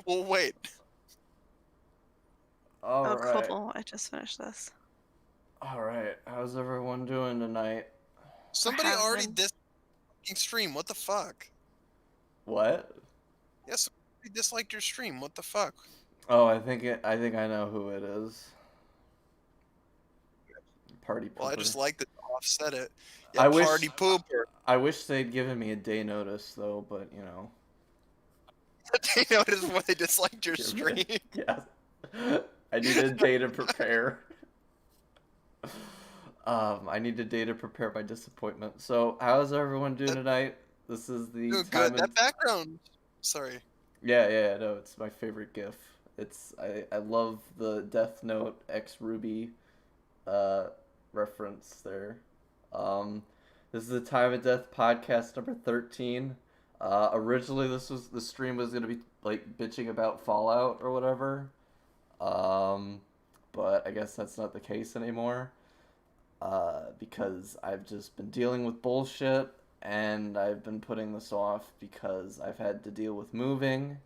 Well, wait. Oh, Alright. cool. I just finished this. Alright. How's everyone doing tonight? Somebody already stream. What the fuck? What? Yes, somebody disliked your stream. What the fuck? Oh, I think I know who it is. Party pooper. Well, I just like to offset it. Yeah, I wish- party pooper. I wish they'd given me a day notice though, but you know. They noticed when they disliked your stream. Yeah. I needed a day to prepare. I need a day to prepare my disappointment. So, how's everyone doing tonight? This is the Good, good. That background. Sorry. Yeah, no, it's my favorite GIF. I love the Death Note X Ruby reference there. This is the Time of Death podcast number 13. Originally the stream was gonna be like bitching about Fallout or whatever. But I guess that's not the case anymore. Because I've just been dealing with bullshit and I've been putting this off because I've had to deal with moving.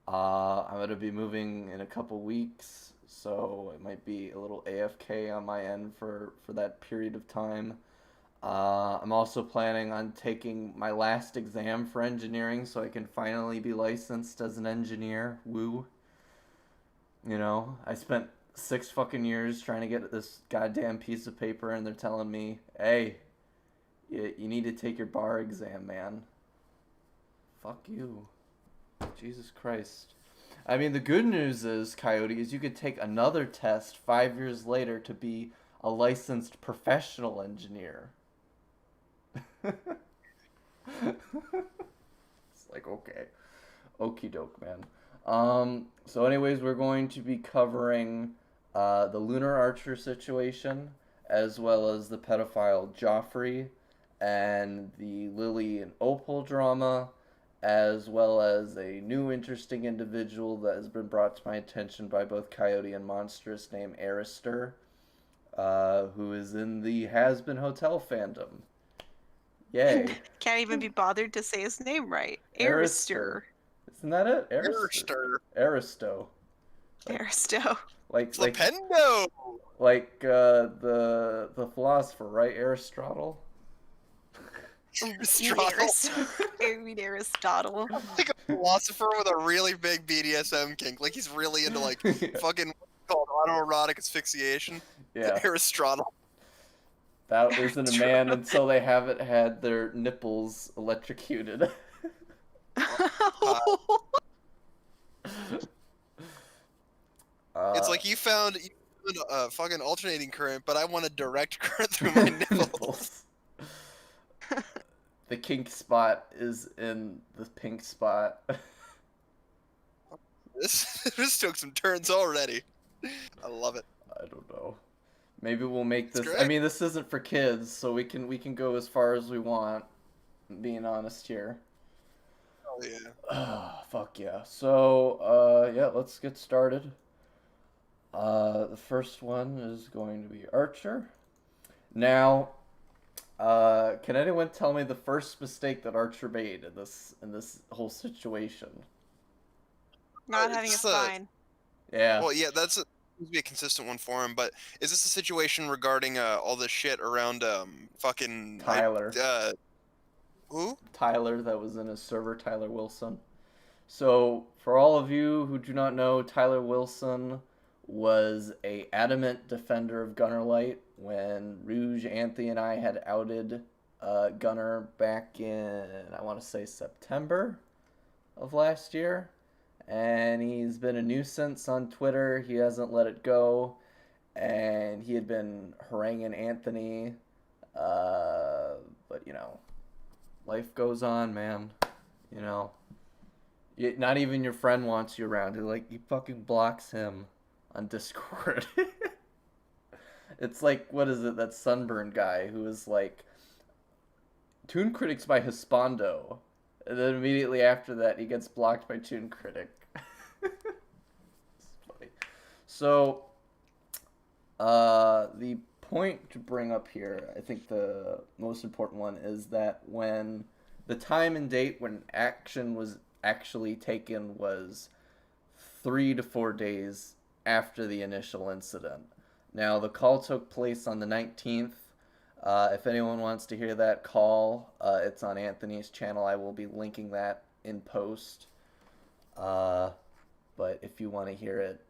I'm going to be moving in a couple weeks, so it might be a little AFK on my end for that period of time. I'm also planning on taking my last exam for engineering so I can finally be licensed as an engineer. Woo. You know, I spent 6 fucking years trying to get this goddamn piece of paper and they're telling me, hey, you need to take your bar exam, man. Fuck you. Jesus Christ. I mean, the good news is, Coyote, is you could take another test 5 years later to be a licensed professional engineer. It's like, okay. Okie doke, man. So anyways, we're going to be covering the Lunar Archer situation, as well as the pedophile Geoffrey, and the Lily and Opal drama, as well as a new interesting individual that has been brought to my attention by both Coyote and Monstresss named Airestro, who is in the Has Been Hotel fandom. Yay. Can't even be bothered to say his name right. Airestro. Isn't that it? Airestro. Airestro. Airestro. Like Flipendo. Like the philosopher, right? Aristotle. Aristotle. Like a philosopher with a really big BDSM kink. Like he's really into like fucking called autoerotic asphyxiation. Yeah. Aristotle. That isn't a man until they haven't had their nipples electrocuted. It's like you found a fucking alternating current, but I want a direct current through my nipples. The kink spot is in the pink spot. This took some turns already. I love it. I don't know. Maybe we'll make this. I mean, this isn't for kids, so we can go as far as we want. Being honest here. Oh yeah. Fuck yeah. So yeah, let's get started. The first one is going to be Archer. Now, can anyone tell me the first mistake that Archer made in this whole situation? Not having a spine. Yeah. Well, yeah, that's be a consistent one for him. But is this a situation regarding all this shit around fucking Tyler? Who? Tyler, that was in his server, Tyler Wilson. So, for all of you who do not know, Tyler Wilson was a adamant defender of Gunner Light when Rouge, Anthony, and I had outed Gunner back in, I want to say, September of last year. And he's been a nuisance on Twitter. He hasn't let it go. And he had been haranguing Anthony. But, you know, life goes on, man. You know. Not even your friend wants you around. He fucking blocks him on Discord. It's like, what is it, that Sunburn guy who is like, Toon Critic's by Hispando. And then immediately after that, he gets blocked by Toon Critic. It's funny. So, the point to bring up here, I think the most important one, is that when the time and date when action was actually taken was 3 to 4 days after the initial incident. Now, the call took place on the 19th. If anyone wants to hear that call, it's on Anthony's channel. I will be linking that in post. But if you want to hear it,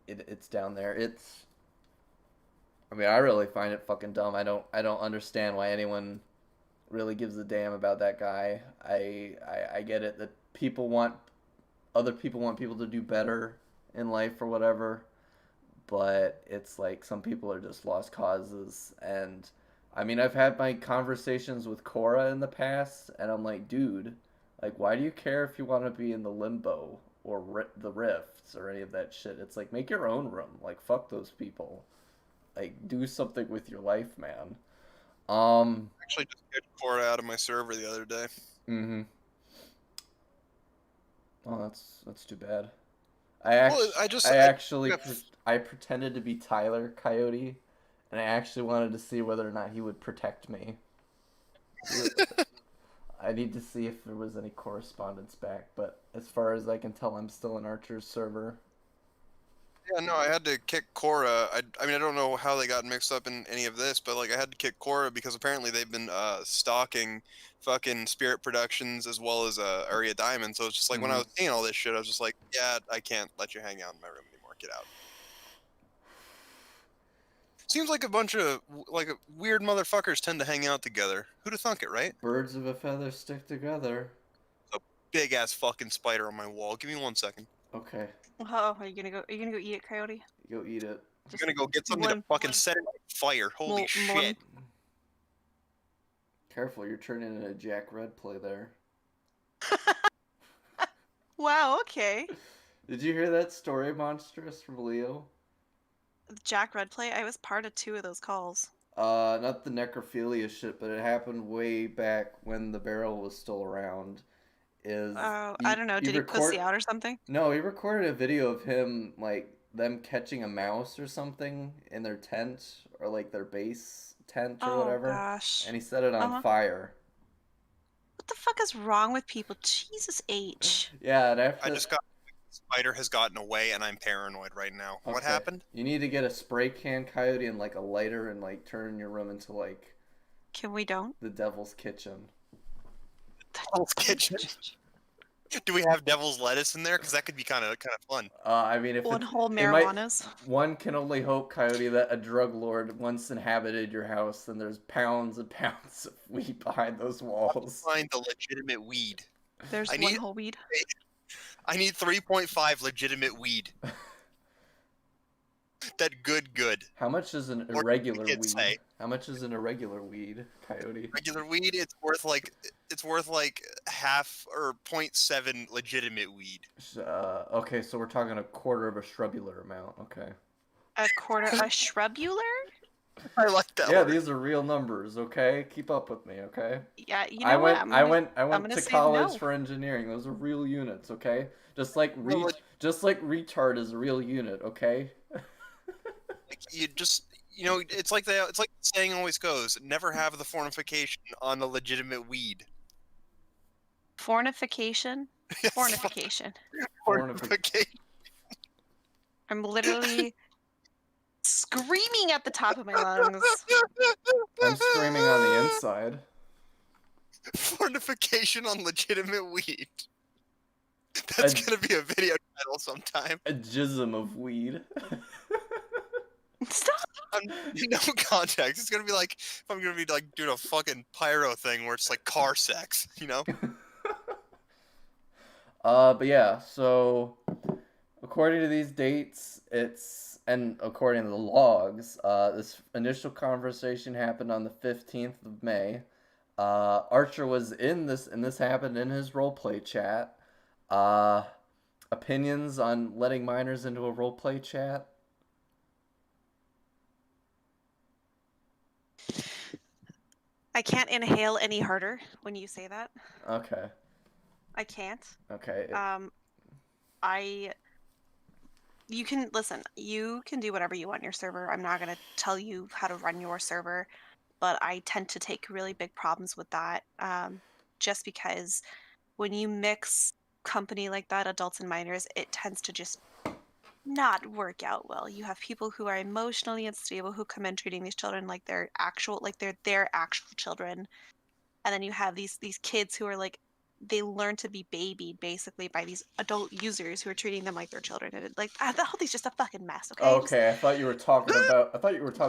it's down there. I mean, I really find it fucking dumb. I don't understand why anyone really gives a damn about that guy. I get it that other people want people to do better in life or whatever, but it's like some people are just lost causes. And I mean, I've had my conversations with Cora in the past, and I'm like, dude, like, why do you care if you want to be in the limbo or the rifts or any of that shit? It's like, make your own room. Like, fuck those people. Like, do something with your life, man. Actually, just kicked Cora out of my server the other day. Mm-hmm. Oh, that's too bad. I pretended to be Tyler Coyote, and I actually wanted to see whether or not he would protect me. I need to see if there was any correspondence back, but as far as I can tell, I'm still in Archer's server. Yeah, no, I had to kick Cora. I mean, I don't know how they got mixed up in any of this, but like, I had to kick Cora because apparently they've been stalking fucking Spirit Productions as well as Area Diamond. So it's just like when I was seeing all this shit, I was just like, yeah, I can't let you hang out in my room anymore. Get out. Seems like a bunch of weird motherfuckers tend to hang out together. Who'd have thunk it, right? Birds of a feather stick together. A big ass fucking spider on my wall. Give me 1 second. Okay. Oh, are you gonna go eat it, Coyote? Go eat it. I'm gonna go get something to fucking set it on fire. Holy shit. Careful, you're turning into a Jack Red play there. Wow, okay. Did you hear that story, Monstresss, from Leo? Jack Red play? I was part of 2 of those calls. Not the necrophilia shit, but it happened way back when the barrel was still around. I don't know, did he pussy out or something? No, he recorded a video of him, like, them catching a mouse or something in their tent, or like their base tent or whatever. Oh gosh. And he set it on fire. What the fuck is wrong with people? Jesus H. Yeah, and after... I just got... The spider has gotten away and I'm paranoid right now. Okay. What happened? You need to get a spray can, Coyote, and like a lighter and like turn your room into like... Can we don't? The Devil's Kitchen. Devil's Kitchen? Do we have devil's lettuce in there? Because that could be kind of fun. I mean, if one whole marijuanas. One can only hope, Coyote, that a drug lord once inhabited your house, and there's pounds and pounds of weed behind those walls. Find the legitimate weed. There's one whole weed. I need 3.5 legitimate weed. That good. How much is an irregular weed? Say. How much is an irregular weed, Coyote? Regular weed, it's worth like half or 0.7 legitimate weed. Okay, so we're talking a quarter of a shrubular amount. Okay. A quarter a shrubular? I like that. Yeah, word. These are real numbers. Okay, keep up with me. Okay. Yeah, you know what? I went to college for engineering. Those are real units. Okay. Just like retard is a real unit. Okay. It's like the saying always goes: never have the fornification on the legitimate weed. Fornification? Fornification. Fornification. I'm literally screaming at the top of my lungs. I'm screaming on the inside. Fornification on legitimate weed. That's gonna be a video title sometime. A jism of weed. Stop! No context. It's gonna be like if I'm gonna be like doing a fucking pyro thing where it's like car sex, you know? But yeah, so according to these dates, and according to the logs, this initial conversation happened on the 15th of May. Archer was in this, and this happened in his roleplay chat. Opinions on letting minors into a roleplay chat? I can't inhale any harder when you say that. Okay. I can't. Okay. You can listen. You can do whatever you want on your server. I'm not gonna tell you how to run your server, but I tend to take really big problems with that. Just because when you mix company like that, adults and minors, it tends to just not work out well. You have people who are emotionally unstable who come in treating these children like they're their actual children, and then you have these kids who are like they learn to be babied basically by these adult users who are treating them like their children, and like the whole thing's just a fucking mess. Okay, just Okay, I thought you were talking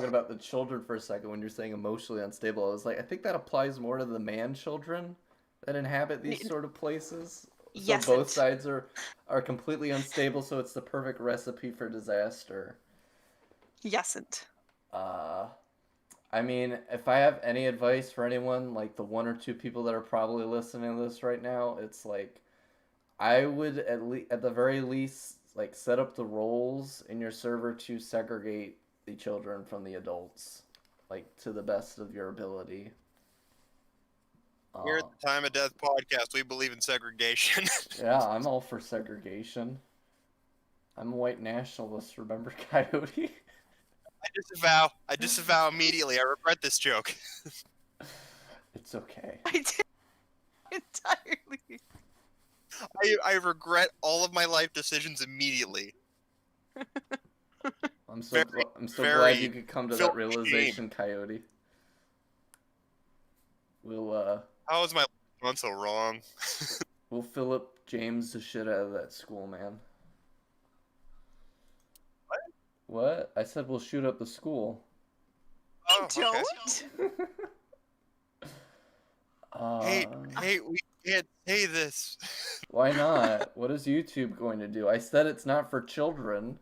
about the children for a second when you're saying emotionally unstable. I was like, I think that applies more to the man children that inhabit these n- sort of places. So yes, both and sides are completely unstable, so it's the perfect recipe for disaster. yes, and Uh, I mean, if I have any advice for anyone, like the one or two people that are probably listening to this right now, it's like I would at the very least like set up the roles in your server to segregate the children from the adults, like to the best of your ability. Here at Uh, the Time of Death podcast, we believe in segregation. yeah, I'm all for segregation. I'm a white nationalist, remember, Coyote? I disavow immediately. I regret this joke. It's okay. I did entirely. I regret all of my life decisions immediately. Very, I'm so glad you very could come to filled that with shame. realization, Coyote. We'll How was my life gone so wrong? we'll Philip James the shit out of that school, man. What? I said we'll shoot up the school. Oh, okay. Don't. Hey, Uh, we can't say this. why not? What is YouTube going to do? I said it's not for children.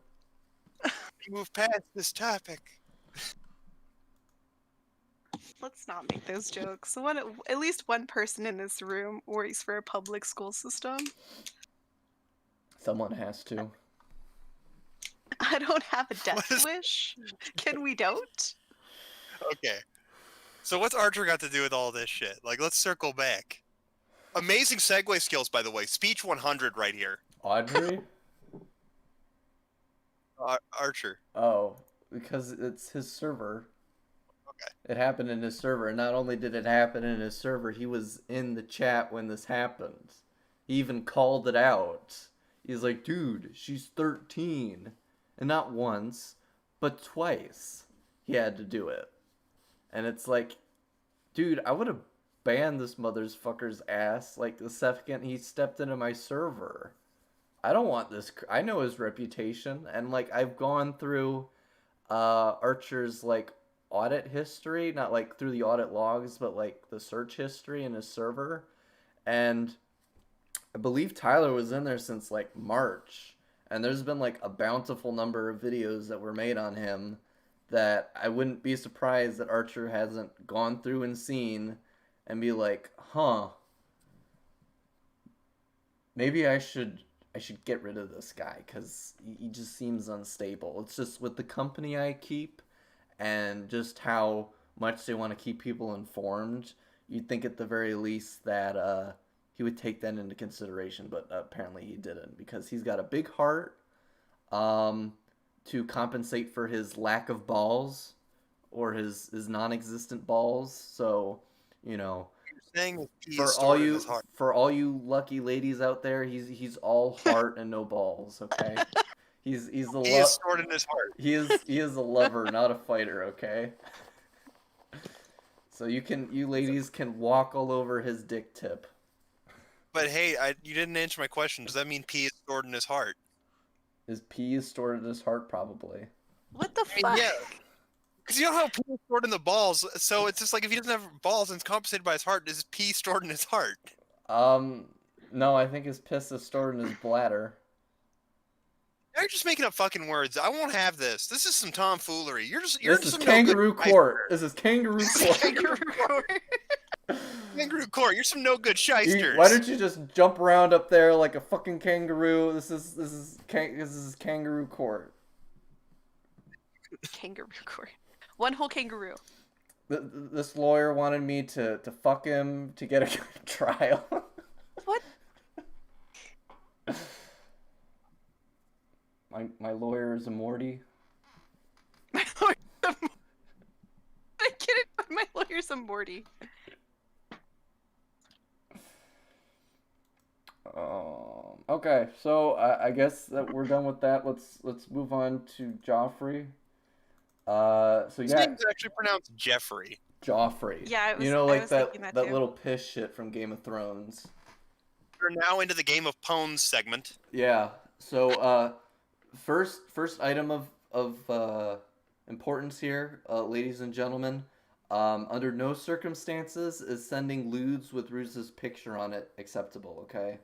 Move past this topic. Let's not make those jokes. At least one person in this room works for a public school system. Someone has to. I don't have a What death is- wish. Can we don't? Okay. So what's Archer got to do with all this shit? Like, let's circle back. Amazing segue skills, by the way. Speech 100 right here. Audrey? Archer. Oh, because it's his server. Okay. It happened in his server, and not only did it happen in his server, he was in the chat when this happened. He even called it out. He's like, dude, she's 13. And not once, but twice he had to do it. And it's like, dude, I would have banned this motherfucker's ass like the second he stepped into my server. I don't want this. I know his reputation, and like I've gone through Archer's like audit history, not like through the audit logs, but like the search history in his server, and I believe Tyler was in there since like March, and there's been like a bountiful number of videos that were made on him that I wouldn't be surprised that Archer hasn't gone through and seen and be like, huh, maybe I should get rid of this guy because he just seems unstable. It's just with the company I keep and just how much they want to keep people informed, you'd think at the very least that he would take that into consideration, but apparently he didn't because he's got a big heart to compensate for his lack of balls or his non-existent balls. So, you know, Saying he is stored in his heart. for all you lucky ladies out there, he's all heart and no balls, okay? He's the He is stored in his heart. he is a lover, not a fighter, okay? So you ladies can walk all over his dick tip. But hey, you didn't answer my question. Does that mean P is stored in his heart? His pee is stored in his heart, probably. What the I mean, fuck? yeah. Because you know how P is stored in the balls, so it's just like if he doesn't have balls and it's compensated by his heart, is P stored in his heart? No, I think his piss is stored in his bladder. You're just making up fucking words. I won't have this. This is some tomfoolery. This is some kangaroo no good court. This is kangaroo court. Kangaroo court. Kangaroo court. You're some no good shysters. Why don't you just jump around up there like a fucking kangaroo? This is kangaroo court. Kangaroo court. One whole kangaroo. This lawyer wanted me to fuck him to get a trial. What? My lawyer is a Morty. My lawyer's a I get it, but my lawyer's a Morty. Oh. Okay, so I guess that we're done with that. Let's move on to Joffrey. So you His got name's actually pronounced Geoffrey. Joffrey. Yeah, You know, I like was thinking that that too. little piss shit from Game of Thrones. We're now into the Game of Pones segment. Yeah. So first item of importance here, ladies and gentlemen. Under no circumstances is sending lewds with Ruse's picture on it acceptable. Okay,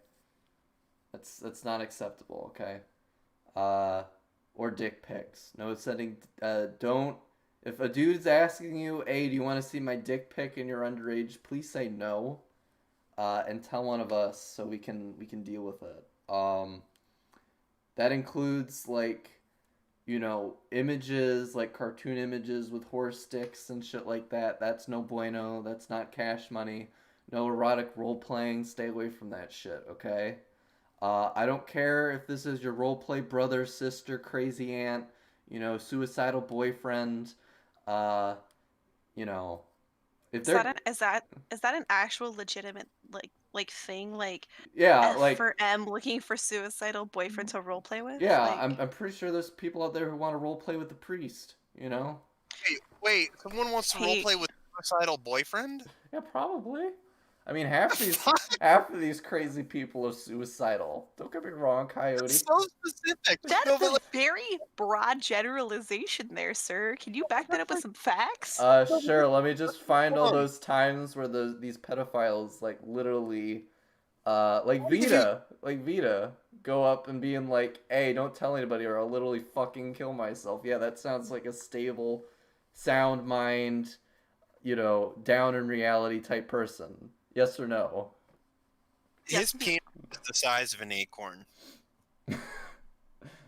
that's not acceptable. Okay. Uh, or dick pics. No sending. Don't. If a dude's asking you, "Hey, do you want to see my dick pic and you're underage?" Please say no, and tell one of us so we can deal with it. That includes like images like cartoon images with horse sticks and shit like that. That's no bueno. That's not cash money. No erotic role playing. Stay away from that shit. Okay. I don't care if this is your roleplay brother, sister, crazy aunt, suicidal boyfriend. Uh, you know, if Is that they're an is that an actual legitimate thing like yeah, F like for M looking for suicidal boyfriend to role play with? yeah, I'm Like, I'm pretty sure there's people out there who want to roleplay with the priest. You know? Wait, someone wants to hey, roleplay with suicidal boyfriend? Yeah, probably. I mean, The half these fuck? half of these crazy people are suicidal. Don't get me wrong, That's Coyote. so specific. No, that's but a very broad generalization there, sir. Can you back that up with some facts? Sure. Let me just find all hold on. those times where these pedophiles like literally, like What have you? Vita, go up and being like, "Hey, don't tell anybody, or I'll literally fucking kill myself." Yeah, that sounds like a stable, sound mind, down in reality type person. Yes or no? His Yes. penis is the size of an acorn.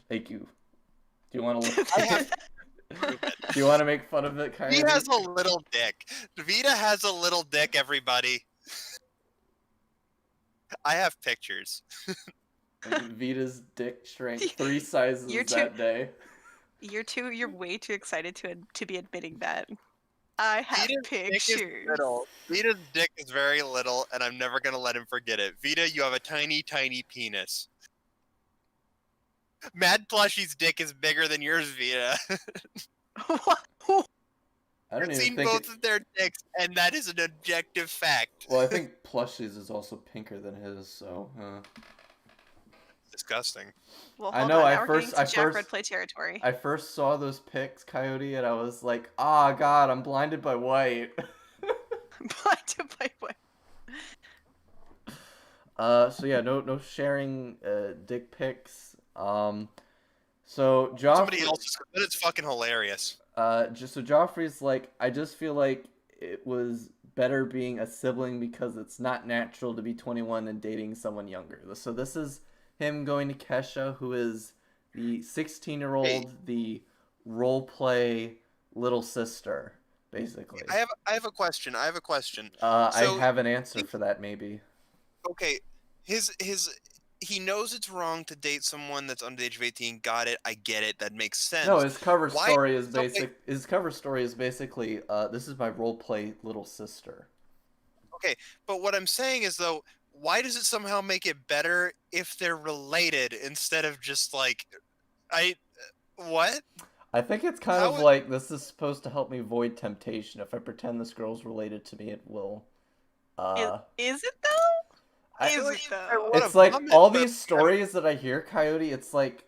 Thank you. Do you want to look? I have to prove it. Do you want to make fun of it, He Coyote? has a little dick. Vita has a little dick, everybody. I have pictures. Vita's dick shrank 3 You're sizes too that day. you're way too excited to be admitting that. I have Vita's dick is pictures. little. Vita's dick is very little, and I'm never gonna let him forget it. Vita, you have a tiny, tiny penis. Mad Plushie's dick is bigger than yours, Vita. What? I don't I've even seen think both of their dicks, and that is an objective fact. Well, I think Plushy's is also pinker than his, so. Disgusting. Well, I hold know. on. I Now we're getting first, to I Jack first, Red Play territory. I first saw those pics, Coyote, and I was like, "Ah, God, I'm blinded by white." What? So yeah, no sharing dick pics. So Somebody Joffrey, else's. But it's fucking hilarious. just so Joffrey's like, I just feel like it was better being a sibling because it's not natural to be 21 and dating someone younger. So this is him going to Kesha, who is the 16-year-old, the role play little sister, basically. I have a question. I have a question. I So have an answer for that, maybe. okay, his he knows it's wrong to date someone that's under the age of 18. Got it. I get it. That makes No, sense. his cover Why? story is So wait, basic. His cover story is basically, this is my role play little sister. okay, but what I'm saying is though, why does it somehow make it better if they're related instead of just like I what? I think it's kind of How like this is supposed to help me avoid temptation. If I pretend this girl's related to me, it will. Is, Uh, is it though? I, I feel Is like it I though? want it's to like vomit, all but these stories that I hear, Coyote. It's like,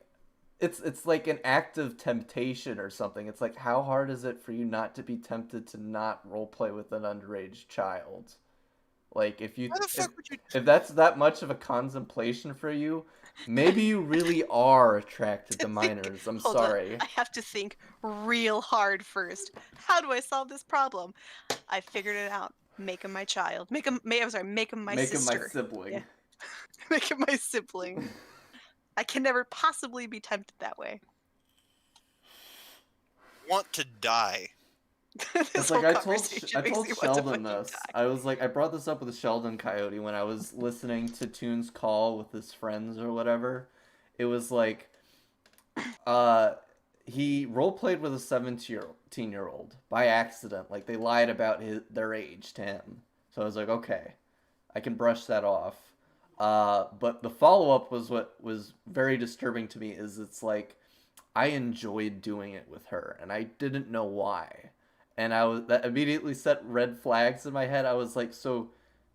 it's like an act of temptation or something. It's like, how hard is it for you not to be tempted to not roleplay with an underage child? Like if you why the fuck would you? if that's that much of a contemplation for you, maybe you really are attracted to minors. I'm Hold on. sorry. I have to think real hard first. How do I solve this problem? I figured it out. Make him my child. Make him my Make him my sister. sibling. Yeah. Make him my sibling. I can never possibly be tempted that way. Want to die. This It's whole like I conversation makes told me want to Sheldon fucking this. die. I was like I brought this up with Sheldon Coyote when I was listening to Toon's call with his friends or whatever. It was like uh he role played with a 17-year-old by accident. Like they lied about their age to him. So I was like, okay, I can brush that off. But the follow-up was what was very disturbing to me, is it's like I enjoyed doing it with her and I didn't know why. And that immediately set red flags in my head. I was like, so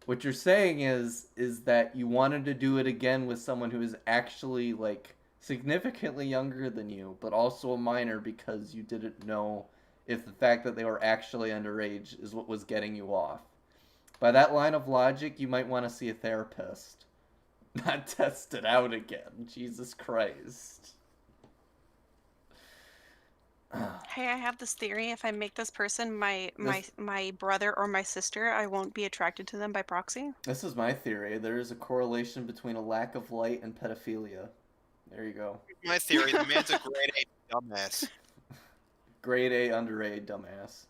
what you're saying is that you wanted to do it again with someone who is actually like significantly younger than you, but also a minor, because you didn't know if the fact that they were actually underage is what was getting you off. By that line of logic, you might want to see a therapist. Not test it out again. Jesus Christ. Hey, I have this theory. If I make this person my This my brother or my sister, I won't be attracted to them by proxy. this is my theory. There is a correlation between a lack of light and pedophilia. There you go. My theory: the man's a grade A dumbass. Grade A underage dumbass.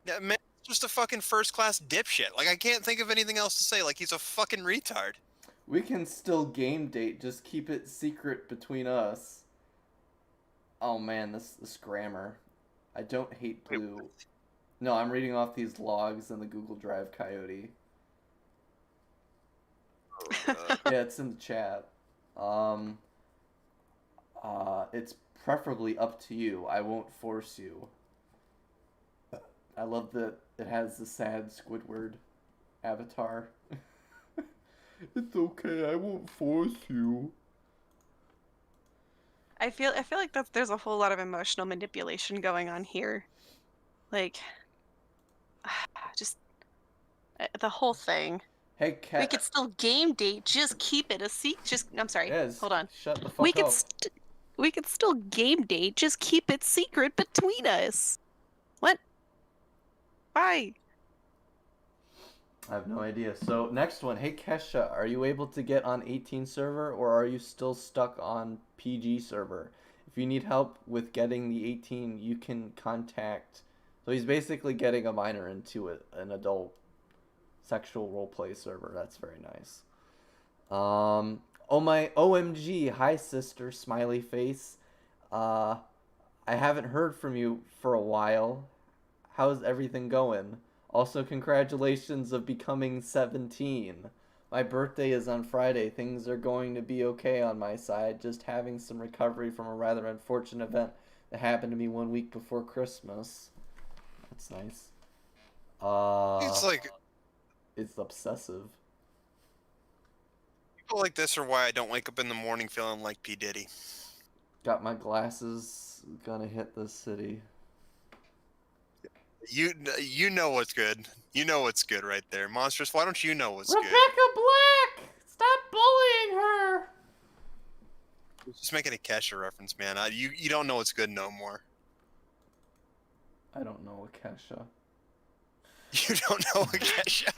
That man's just a fucking first class dipshit. Like I can't think of anything else to say. Like he's a fucking retard. We can still game date, just keep it secret between us. Oh man, this grammar. I don't hate Wait, blue. No, I'm reading off these logs in the Google Drive Coyote. Yeah, it's in the chat. Um, it's preferably up to you. I won't force you. I love that it has the sad Squidward avatar. It's okay, I won't force you. I feel like there's a whole lot of emotional manipulation going on here. Like just the whole thing. Hey, We cat. could still game date. Just keep it a secret. I'm sorry. Yes, Hold on. shut the We fuck could up. we could still game date. Just keep it secret between us. What? Why? I have no idea. So, next one. Hey, Kesha, are you able to get on 18 server, or are you still stuck on PG server? If you need help with getting the 18, you can contact... So he's basically getting a minor into an adult sexual roleplay server. That's very nice. Oh my OMG, hi sister, smiley face. I haven't heard from you for a while. How's everything going? Also, congratulations of becoming 17. My birthday is on Friday. Things are going to be okay on my side. Just having some recovery from a rather unfortunate event that happened to me 1 week before Christmas. That's nice. It's like It's obsessive. people like this are why I don't wake up in the morning feeling like P Diddy. Got my glasses. Gonna hit this city. You know what's good. You know what's good right there, Monstresss. Why don't you know what's Rebecca good? Black! Stop bullying her! Just making a Kesha reference, man. You don't know what's good no more. I don't know Akesha. You don't know a Kesha.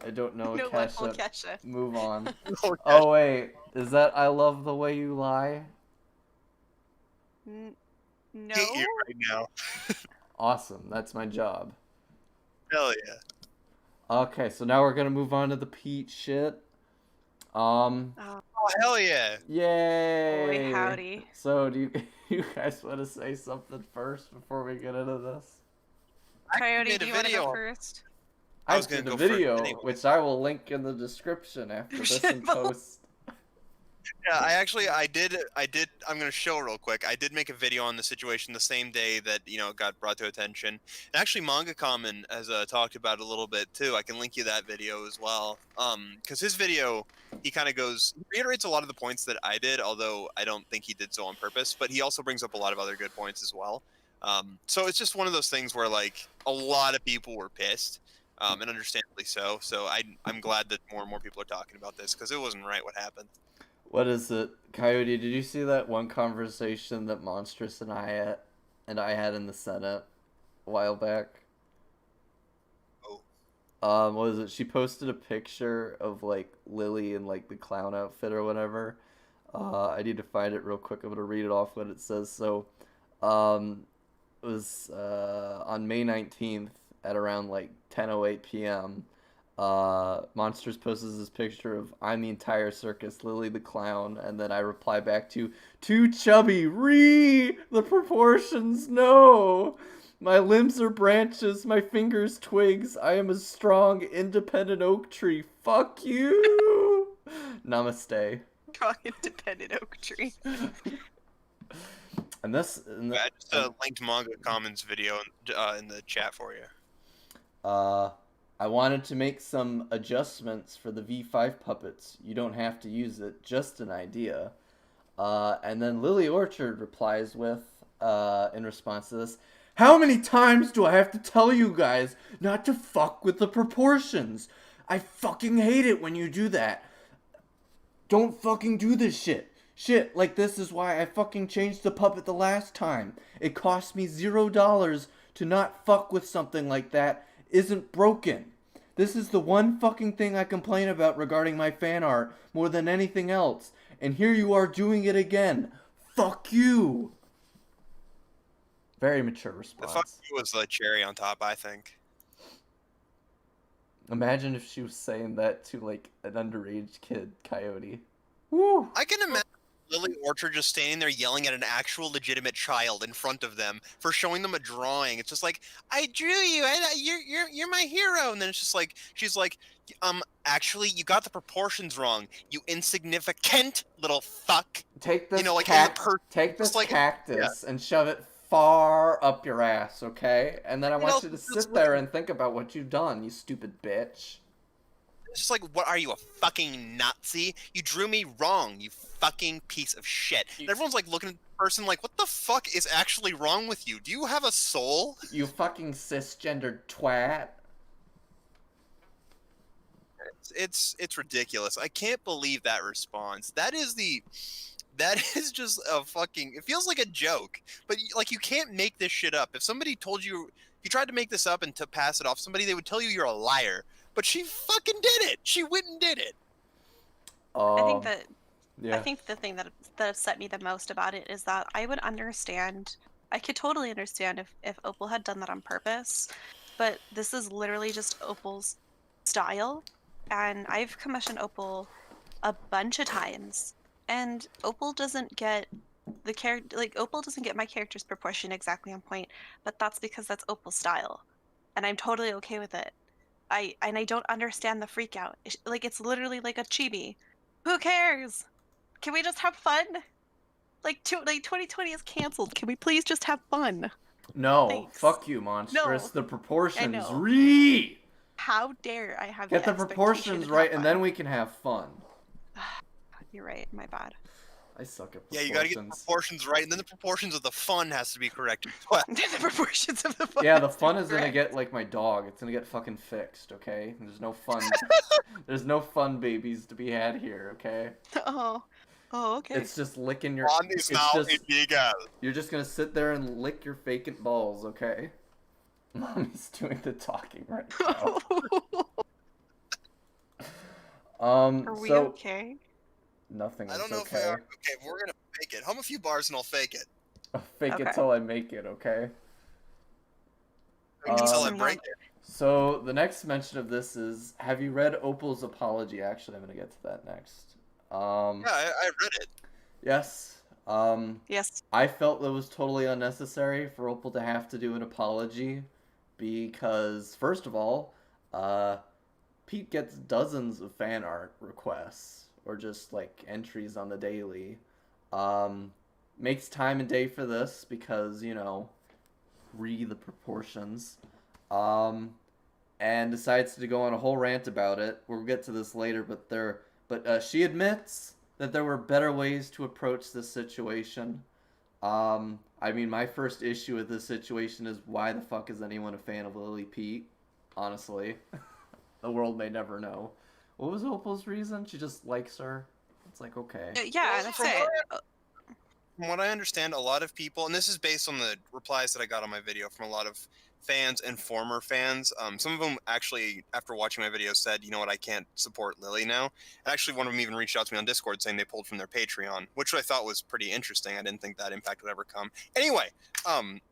I don't know No one will Akesha. catch it. Move on. No, Oh wait, is that I Love the Way You Lie? No. hate you right now. Awesome, that's my job. Hell yeah. Okay, so now we're gonna move on to the Pete shit. Oh, Oh hell yeah. Yay! boy, howdy. So do you you guys want to say something first before we get into this? Coyote, made do a you want to go video. first? I I was did gonna a go first video, anyway. which I will link in the description after this and post. Yeah, I did. I'm gonna show real quick. I did make a video on the situation the same day that it got brought to attention. And actually, Manga Common has talked about it a little bit too. I can link you that video as well. Because his video, he reiterates a lot of the points that I did, although I don't think he did so on purpose. But he also brings up a lot of other good points as well. So it's just one of those things where like a lot of people were pissed. And understandably so. So I'm glad that more and more people are talking about this because it wasn't right what happened. What is it, Coyote? Did you see that one conversation that Monstress and I had in the Senate a while back? Oh. What was it? She posted a picture of like Lily in like the clown outfit or whatever. I need to find it real quick. I'm gonna read it off what it says. So, it was on May 19th at around like 10:08 p.m. Monsters posts this picture of I'm the entire circus, Lily the clown, and then I reply back to too chubby, the proportions, no. My limbs are branches, my fingers twigs. I am a strong, independent oak tree. Fuck you. Namaste. Strong, independent oak tree. And this, I just linked Manga Commons video in the chat for you. I wanted to make some adjustments for the V5 puppets. You don't have to use it, just an idea. And then Lily Orchard replies with, in response to this, how many times do I have to tell you guys not to fuck with the proportions? I fucking hate it when you do that. Don't fucking do this shit. Shit, like this is why I fucking changed the puppet the last time. It cost me $0 to not fuck with something like that isn't broken. This is the one fucking thing I complain about regarding my fan art more than anything else. And here you are doing it again. Fuck you. Very mature The response. fuck you was the cherry on top, I think. Imagine if she was saying that to like an underage kid, Coyote. Woo! I can imagine Lily Orchard just standing there yelling at an actual legitimate child in front of them for showing them a drawing. It's just like, I drew you, you're my hero, and then it's just like she's like, actually, you got the proportions wrong, you insignificant little fuck. Take this like take this like, cactus and shove it far up your ass, okay? And then I want you to sit there and think about what you've done, you stupid bitch. It's just like, what are you, a fucking Nazi? You drew me wrong, you fucking piece of shit. And everyone's like looking at the person like, what the fuck is actually wrong with you? Do you have a soul? You fucking cisgendered twat. It's ridiculous. I can't believe that response. That is just a fucking, it feels like a joke. But like, you can't make this shit up. If somebody told you, if you tried to make this up and to pass it off somebody, they would tell you you're a liar. But she fucking did it. She went and did it. I think that yeah. I think the thing that upset me the most about it is that I would understand. I could totally understand if Opal had done that on purpose, but this is literally just Opal's style, and I've commissioned Opal a bunch of times, and Opal doesn't get the character, like Opal doesn't get my character's proportion exactly on point, but that's because that's Opal's style, and I'm totally okay with it. I don't understand the freak out. Like, it's literally like a chibi. Who cares? Can we just have fun? Like 2020 is canceled. Can we please just have fun? No, Thanks. fuck you, Monstresss. No, the proportions, know. How dare I have Get the proportions right, and then we can have fun. You're right. My bad. I suck at proportions. Yeah, you gotta get the proportions right, and then the proportions of the fun has to be correct as well. The proportions of the fun. Yeah, the fun is gonna get like my dog. It's gonna get fucking fixed, okay? There's no fun. There's no fun babies to be had here, okay? Oh, okay. It's just licking your. You're just gonna sit there and lick your vacant balls, okay? Mommy's doing the talking right now. Are we okay? Nothing. I don't know if we are. Okay, we're gonna fake it. Hum a few bars and I'll fake it. I'll fake it till I make it, okay? Until I break it. So the next mention of this is, have you read Opal's apology? Actually, I'm gonna get to that next. Yeah, I read it. Yes. Yes. I felt it was totally unnecessary for Opal to have to do an apology because, first of all, Pete gets dozens of fan art requests or just like entries on the daily. Makes time and day for this because, you know, the proportions. And decides to go on a whole rant about it. We'll get to this later, but she admits that there were better ways to approach this situation. I mean, my first issue with this situation is, why the fuck is anyone a fan of Lily Pete? Honestly. The world may never know. What was Opal's reason? She just likes her. It's like, okay. Yeah, that's it. From what I understand, a lot of people, and this is based on the replies that I got on my video from a lot of fans and former fans. Some of them actually, after watching my video, said, you know what, I can't support Lily now. And actually, one of them even reached out to me on Discord saying they pulled from their Patreon, which I thought was pretty interesting. I didn't think that impact would ever come. Anyway,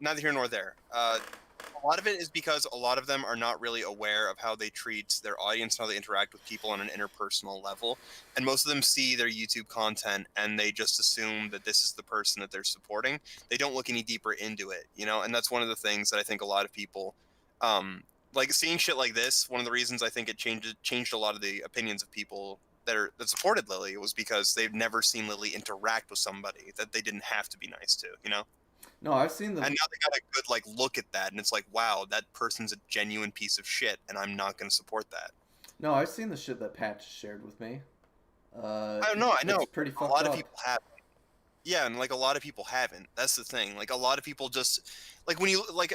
neither here nor there. A lot of it is because a lot of them are not really aware of how they treat their audience, how they interact with people on an interpersonal level. And most of them see their YouTube content and they just assume that this is the person that they're supporting. They don't look any deeper into it, you know? And that's one of the things that I think a lot of people, like seeing shit like this, one of the reasons I think it changed a lot of the opinions of people that supported Lily was because they've never seen Lily interact with somebody that they didn't have to be nice to, you know. No, I've seen And the now they got a good like look at that, and it's like, wow, that person's a genuine piece of shit, and I'm not going to support that. no, I've seen the shit that Pat just shared with me. I don't know, I know, It's but pretty a fucked lot of up. people have. Yeah, and like a lot of people haven't. That's the thing. Like a lot of people just like when you like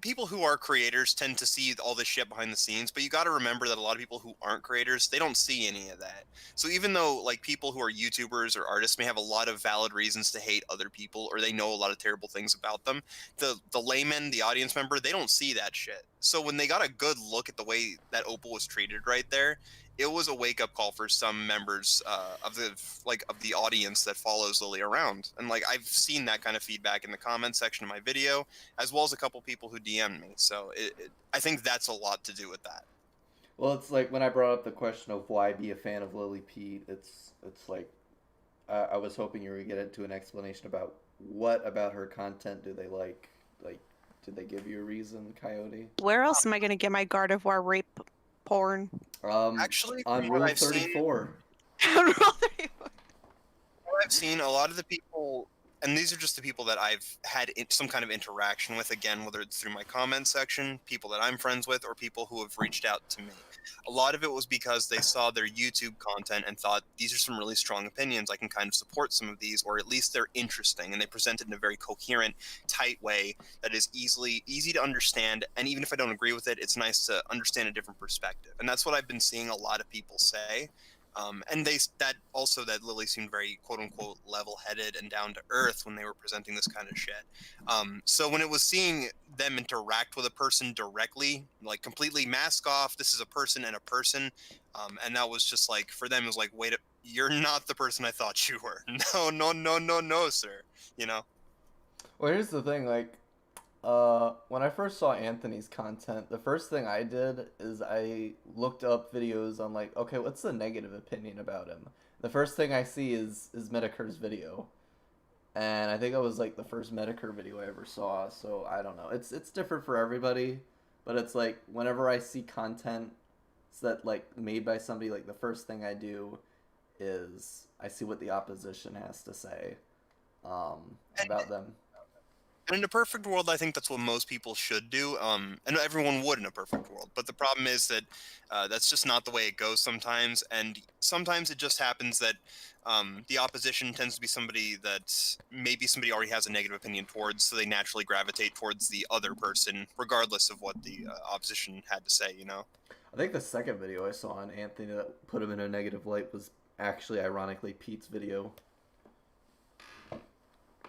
people who are creators tend to see all this shit behind the scenes, but you got to remember that a lot of people who aren't creators, they don't see any of that. So even though like people who are YouTubers or artists may have a lot of valid reasons to hate other people or they know a lot of terrible things about them, the layman, the audience member, they don't see that shit. So when they got a good look at the way that Opal was treated right there, it was a wake up call for some members of the audience that follows Lily around. And like I've seen that kind of feedback in the comment section of my video, as well as a couple people who DM'd me. So I think that's a lot to do with that. Well, it's like when I brought up the question of why be a fan of Lily Pete. It's like I was hoping you were gonna get into an explanation about what about her content do they like. Like, did they give you a reason, Coyote? Where else am I going to get my Gardevoir rape porn? Actually, On from what Rule I've seen, 34. what I've seen, a lot of the people, and these are just the people that I've had some kind of interaction with, again, whether it's through my comment section, people that I'm friends with, or people who have reached out to me. A lot of it was because they saw their YouTube content and thought, these are some really strong opinions. I can kind of support some of these, or at least they're interesting, and they present it in a very coherent, tight way that is easy to understand. And even if I don't agree with it, it's nice to understand a different perspective. And that's what I've been seeing a lot of people say. And that Lily seemed very quote unquote level headed and down to earth when they were presenting this kind of shit. So when it was seeing them interact with a person directly, like completely mask off, this is a person and a person, and that was just like for them it was like, wait, you're not the person I thought you were. No, no, no, no, no, sir. You know. Well, here's the thing, like, when I first saw Anthony's content, the first thing I did is I looked up videos on like, okay, what's the negative opinion about him? The first thing I see is Medicur's video, and I think that was like the first Medicur video I ever saw. So I don't know. It's different for everybody, but it's like whenever I see content that like made by somebody, like the first thing I do is I see what the opposition has to say about them. And in a perfect world, I think that's what most people should do, and everyone would in a perfect world. But the problem is that that's just not the way it goes sometimes, and sometimes it just happens that the opposition tends to be somebody that maybe somebody already has a negative opinion towards, so they naturally gravitate towards the other person, regardless of what the opposition had to say. You know. I think the second video I saw on Anthony that put him in a negative light was actually, ironically, Pete's video.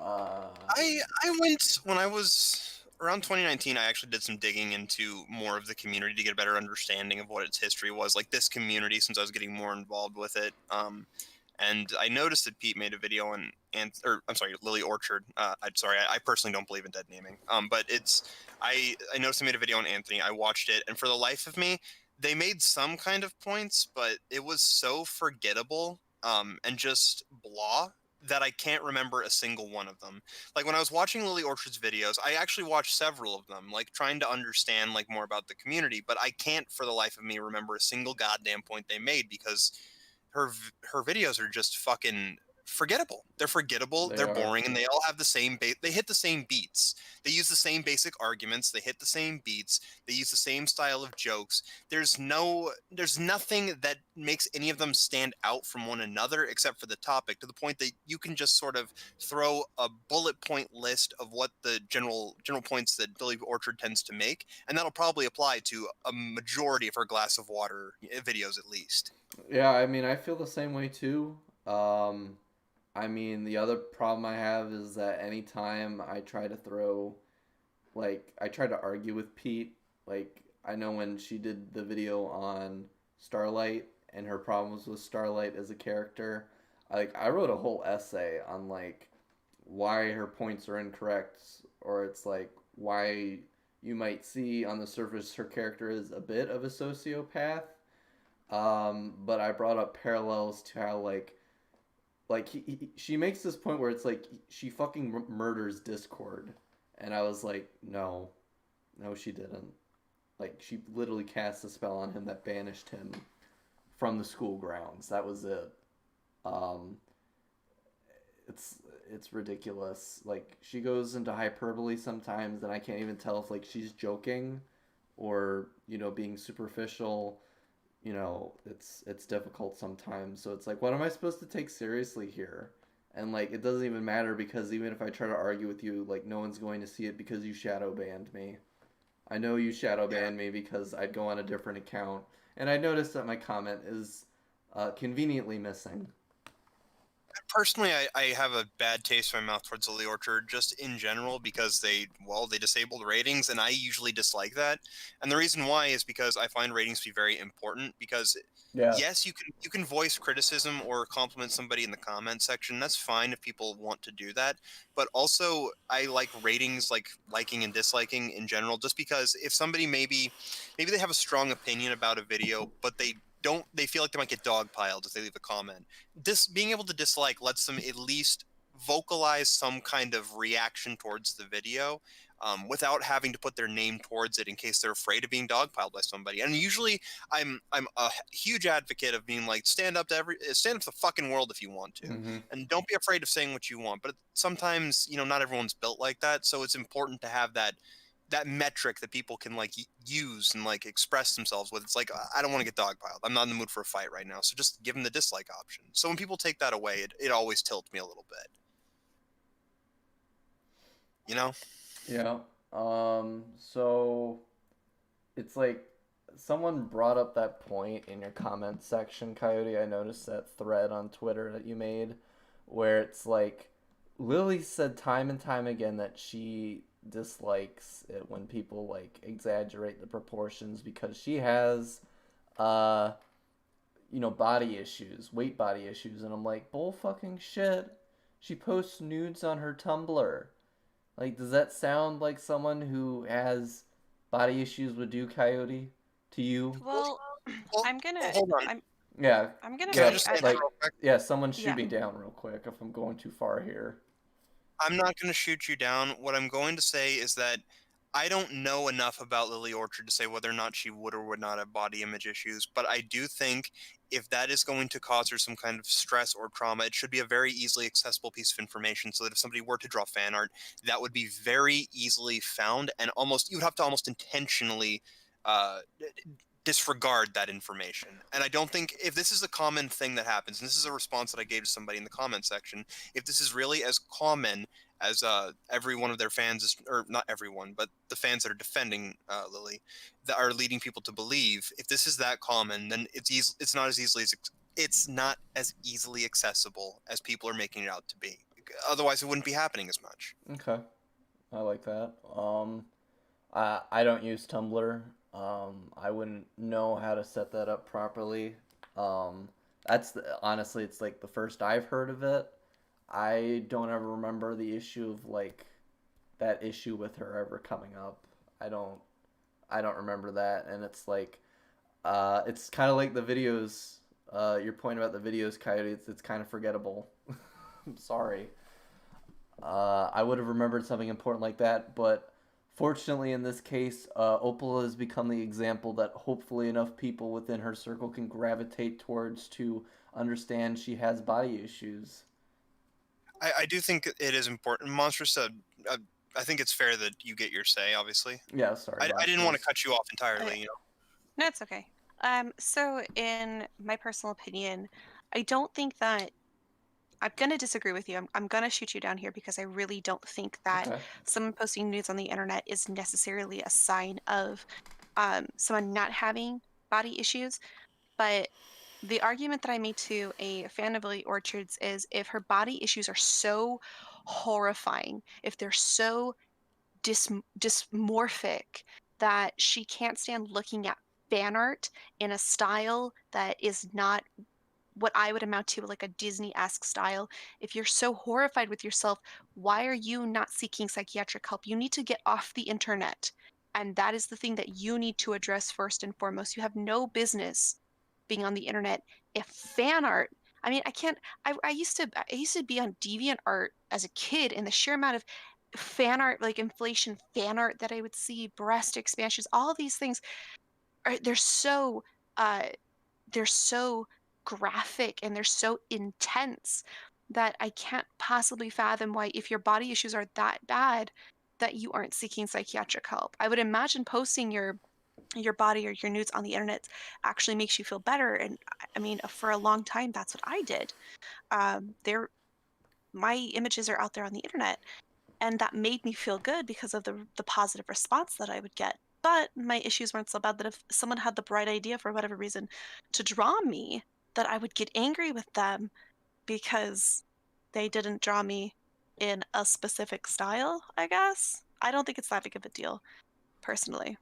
I went when I was around 2019. I actually did some digging into more of the community to get a better understanding of what its history was, like this community, since I was getting more involved with it. And I noticed that Pete made a video on, or I'm sorry, Lily Orchard. I personally don't believe in dead naming. But I noticed he made a video on Anthony. I watched it, and for the life of me, they made some kind of points, but it was so forgettable, and just blah that I can't remember a single one of them. Like when I was watching Lily Orchard's videos, I actually watched several of them, like trying to understand like more about the community, but I can't for the life of me remember a single goddamn point they made because her videos are just fucking forgettable. They're forgettable, They they're are. boring, and they all have the same they hit the same beats. They use the same basic arguments, they hit the same beats, they use the same style of jokes. There's nothing that makes any of them stand out from one another except for the topic, to the point that you can just sort of throw a bullet point list of what the general points that Lily Orchard tends to make, and that'll probably apply to a majority of her glass of water videos at least. Yeah, I mean, I feel the same way too. Um, I mean, the other problem I have is that anytime I try to throw, like, I try to argue with Pete, like, I know when she did the video on Starlight and her problems with Starlight as a character, I wrote a whole essay on, like, why her points are incorrect, or it's like, why you might see on the surface her character is a bit of a sociopath. But I brought up parallels to how she makes this point where it's like she fucking murders Discord, and I was like, no, no, she didn't. Like she literally cast a spell on him that banished him from the school grounds. That was it. Um, it's it's ridiculous. Like she goes into hyperbole sometimes, and I can't even tell if like she's joking or being superficial. It's difficult sometimes. So it's like, what am I supposed to take seriously here? And like it doesn't even matter because even if I try to argue with you, like no one's going to see it because you shadow banned me. I know you shadow Yeah. banned me because I'd go on a different account, and I noticed that my comment is conveniently missing. Personally, I have a bad taste in my mouth towards Lily Orchard just in general because they disabled ratings, and I usually dislike that. And the reason why is because I find ratings to be very important because Yeah. yes, you can voice criticism or compliment somebody in the comment section. That's fine if people want to do that. But also I like ratings, like liking and disliking in general, just because if somebody maybe they have a strong opinion about a video, but they feel like they might get dogpiled if they leave a comment. Being able to dislike lets them at least vocalize some kind of reaction towards the video, without having to put their name towards it in case they're afraid of being dogpiled by somebody. And usually, I'm a huge advocate of being like, stand up to the fucking world if you want to, Mm-hmm. and don't be afraid of saying what you want. But sometimes, not everyone's built like that, so it's important to have that metric that people can like use and like express themselves with. It's like, I don't want to get dogpiled. I'm not in the mood for a fight right now. So just give them the dislike option. So when people take that away, it always tilts me a little bit. You know? Yeah. So it's like someone brought up that point in your comment section, Coyote. I noticed that thread on Twitter that you made where it's like Lily said time and time again that she dislikes it when people like exaggerate the proportions because she has uh body issues, weight body issues, and I'm like, bull fucking shit. She posts nudes on her Tumblr. Like, does that sound like someone who has body issues would do, Coyote? To you? Well, Well, well, I'm gonna hold on. I'm Yeah, I'm gonna Can I yeah, say just I, answer like, I real quick? yeah, someone shoot yeah. me down real quick if I'm going too far here. I'm not going to shoot you down. What I'm going to say is that I don't know enough about Lily Orchard to say whether or not she would or would not have body image issues, but I do think if that is going to cause her some kind of stress or trauma, it should be a very easily accessible piece of information so that if somebody were to draw fan art, that would be very easily found, and almost you would have to almost intentionally uh, disregard that information. And I don't think, if this is a common thing that happens, and this is a response that I gave to somebody in the comment section, if this is really as common as every one of their fans is, or not everyone, but the fans that are defending Lily, that are leading people to believe, if this is that common, then it's not as easily as it's not as easily accessible as people are making it out to be. Otherwise, it wouldn't be happening as much. Okay, I like that. I don't use Tumblr. I wouldn't know how to set that up properly. Um, honestly, it's like the first I've heard of it. I don't ever remember the issue of like that issue with her ever coming up. I don't I don't remember that, and it's like it's kind of like the videos. Your point about the videos, Coyote. It's kind of forgettable. I'm sorry. I would have remembered something important like that, but fortunately, in this case, Opal has become the example that hopefully enough people within her circle can gravitate towards to understand she has body issues. I do think it is important. Monstrous said, I think it's fair that you get your say, obviously. Yeah, sorry, I didn't want to monsters. cut you off Uh, entirely. no, it's okay. So in my personal opinion, I don't think that I'm going to disagree with you. I'm going to shoot you down here because I really don't think that Okay. someone posting nudes on the internet is necessarily a sign of someone not having body issues. But the argument that I made to a fan of Lily Orchards is if her body issues are so horrifying, if they're so dysmorphic that she can't stand looking at fan art in a style that is not what I would amount to like a Disney-esque style. If you're so horrified with yourself, why are you not seeking psychiatric help? You need to get off the internet. And that is the thing that you need to address first and foremost. You have no business being on the internet. If fan art, I mean, I can't. I used to be on DeviantArt as a kid, and the sheer amount of fan art, like inflation fan art that I would see, breast expansions, all of these things are they're so uh they're so graphic and they're so intense that I can't possibly fathom why, if your body issues are that bad, that you aren't seeking psychiatric help. I would imagine posting your body or your nudes on the internet actually makes you feel better. And I mean, for a long time, that's what I did. There, my images are out there on the internet, and that made me feel good because of the positive response that I would get. But my issues weren't so bad that if someone had the bright idea for whatever reason to draw me, that I would get angry with them because they didn't draw me in a specific style, I guess. I don't think it's that big of a deal, personally.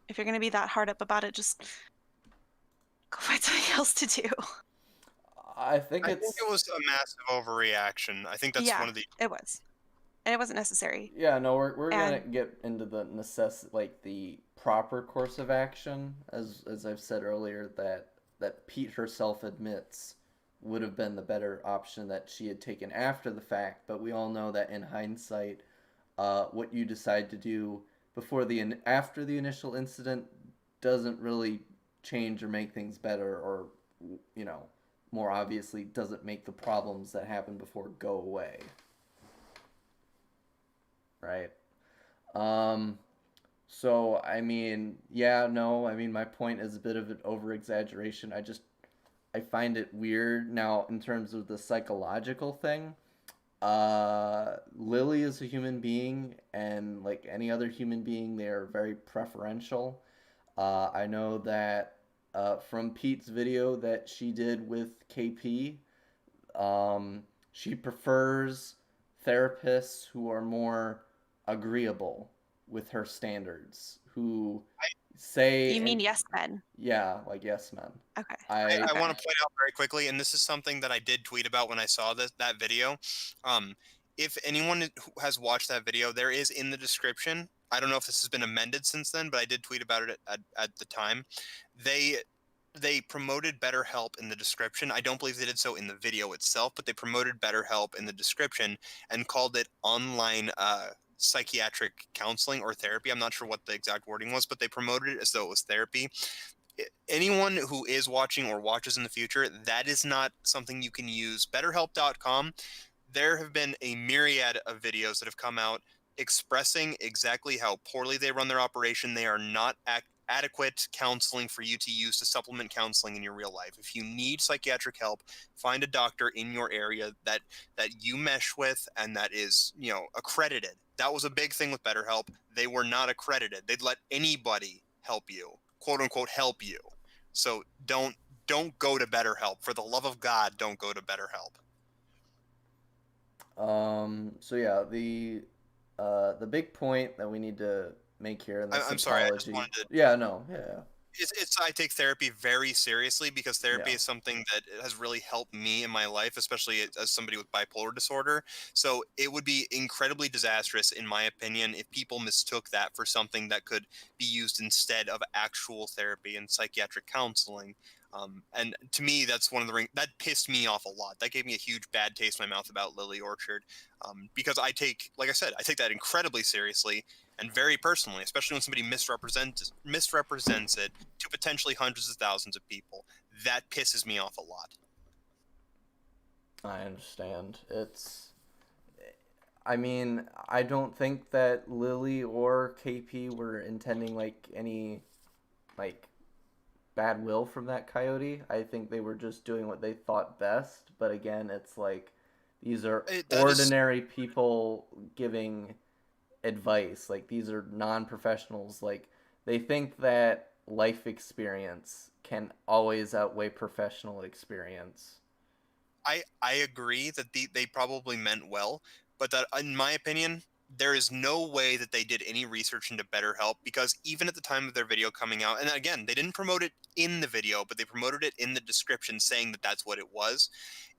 If you're going to be that hard up about it, just go find something else to do. I think I think it's it was a massive overreaction. I think that's Yeah, one of the. it was. And it wasn't necessary. yeah, no, we're gonna And get into the like the proper course of action, as I've said earlier, that Pete herself admits would have been the better option that she had taken after the fact. But we all know that in hindsight, what you decide to do before after the initial incident doesn't really change or make things better, or you know, more obviously, doesn't make the problems that happened before go away. Right. Um, so I mean, yeah, no, I mean my point is a bit of an over exaggeration. I find it weird now in terms of the psychological thing. Lily is a human being, and like any other human being, they are very preferential. I know that from Pete's video that she did with KP, she prefers therapists who are more agreeable with her standards, who say you mean and yes men? yeah, like yes men. Okay. I I Okay. want to point out very quickly, and this is something that I did tweet about when I saw that video. Um, if anyone who has watched that video, there is in the description. I don't know if this has been amended since then, but I did tweet about it at the time. They they promoted BetterHelp in the description. I don't believe they did so in the video itself, but they promoted BetterHelp in the description and called it online psychiatric counseling or therapy. I'm not sure what the exact wording was, but they promoted it as though it was therapy. Anyone who is watching or watches in the future, that is not something you can use. BetterHelp.com, there have been a myriad of videos that have come out expressing exactly how poorly they run their operation. They are not adequate counseling for you to use to supplement counseling in your real life. If you need psychiatric help, find a doctor in your area that you mesh with and that is, accredited. That was a big thing with BetterHelp. They were not accredited. They'd let anybody help you, quote unquote, help you. So don't go to BetterHelp. For the love of God, don't go to BetterHelp. So yeah, the big point that we need to make here in this I'm sorry. I just apology. wanted to. Yeah, no, yeah, It's I take therapy very seriously because therapy yeah. is something that has really helped me in my life, especially as somebody with bipolar disorder. So it would be incredibly disastrous, in my opinion, if people mistook that for something that could be used instead of actual therapy and psychiatric counseling. And to me, that's one of that pissed me off a lot. That gave me a huge bad taste in my mouth about Lily Orchard, because like I said, I take that incredibly seriously and very personally, especially when somebody misrepresents it to potentially hundreds of thousands of people. That pisses me off a lot. I understand. I mean, I don't think that Lily or KP were intending like any like bad will from that coyote. I think they were just doing what they thought best. But again, it's like these are That is ordinary people giving advice. Like these are non-professionals. Like they think that life experience can always outweigh professional experience. I agree that they probably meant well, but that in my opinion, there is no way that they did any research into BetterHelp because even at the time of their video coming out, and again, they didn't promote it in the video, but they promoted it in the description saying that that's what it was.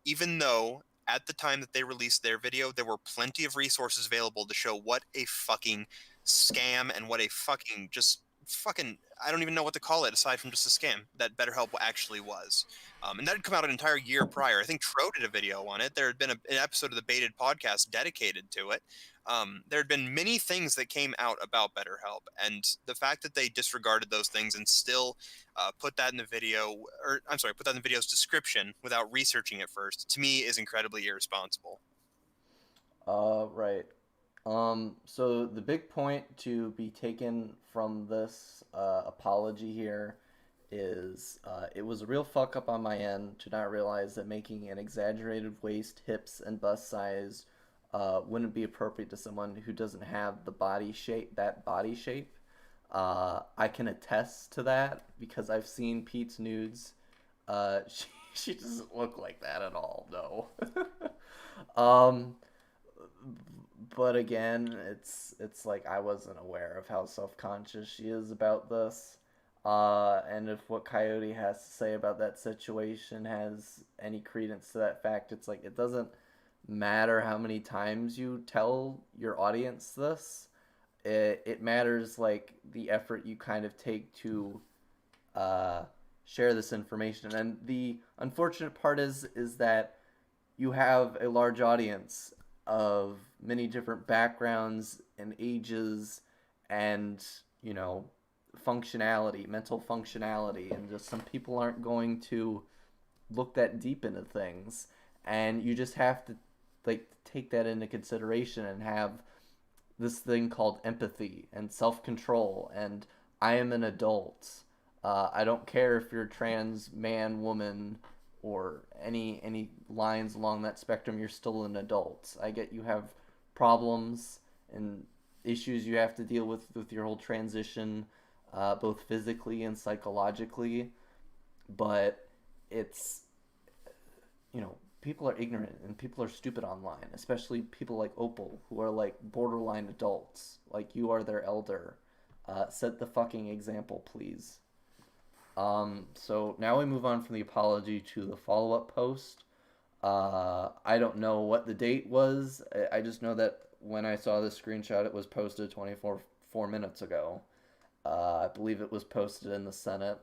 Even though at the time that they released their video, there were plenty of resources available to show what a fucking scam and what a fucking just fucking I don't even know what to call it aside from just a scam that BetterHelp actually was. And that had come out an entire year prior. I think Tro did a video on it. There had been an episode of the Baited podcast dedicated to it. There had been many things that came out about BetterHelp, and the fact that they disregarded those things and still put that in the video, or I'm sorry, put that in the video's description without researching it first, to me is incredibly irresponsible. Right. So the big point to be taken from this apology here is it was a real fuck up on my end to not realize that making an exaggerated waist, hips, and bust size wouldn't be appropriate to someone who doesn't have the body shape, that body shape. I can attest to that because I've seen Pete's nudes. She doesn't look like that at all, no. um, but again, it's like I wasn't aware of how self conscious she is about this. And if what Coyote has to say about that situation has any credence to that fact, it's like it doesn't matter how many times you tell your audience this. It matters like the effort you kind of take to uh, share this information. And the unfortunate part is that you have a large audience of many different backgrounds and ages and, you know, functionality, mental functionality, and just some people aren't going to look that deep into things. And you just have to like take that into consideration and have this thing called empathy and self-control and I am an adult. I don't care if you're trans man, woman, or any lines along that spectrum. You're still an adult. I get you have problems and issues you have to deal with your whole transition, both physically and psychologically. But it's people are ignorant and people are stupid online, especially people like Opal who are like borderline adults. Like you are their elder. Set the fucking example, please. So now we move on from the apology to the follow up post. I don't know what the date was. I just know that when I saw this screenshot, it was posted 4 minutes ago. I believe it was posted in the Senate.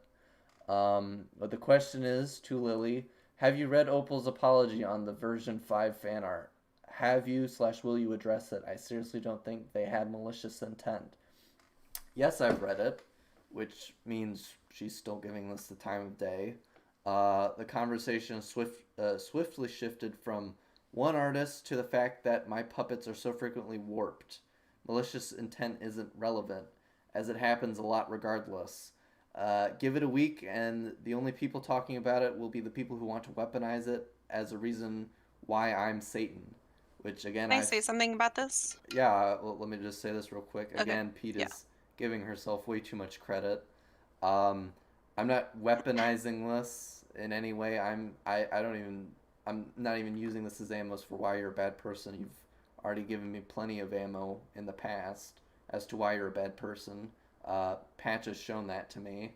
But the question is to Lily: have you read Opal's apology on the version 5 fan art? Have you / will you address it? I seriously don't think they had malicious intent. Yes, I've read it, which means she's still giving this the time of day. The conversation swiftly shifted from one artist to the fact that my puppets are so frequently warped. Malicious intent isn't relevant, as it happens a lot regardless. Give it a week, and the only people talking about it will be the people who want to weaponize it as a reason why I'm Satan. Which again, Can I say something about this? yeah. Well, let me just say this real quick. Okay. Again, Pete Yeah. is giving herself way too much credit. Um, I'm not weaponizing this in any way. I don't even I'm not even using this as ammo for why you're a bad person. You've already given me plenty of ammo in the past as to why you're a bad person. Patch has shown that to me.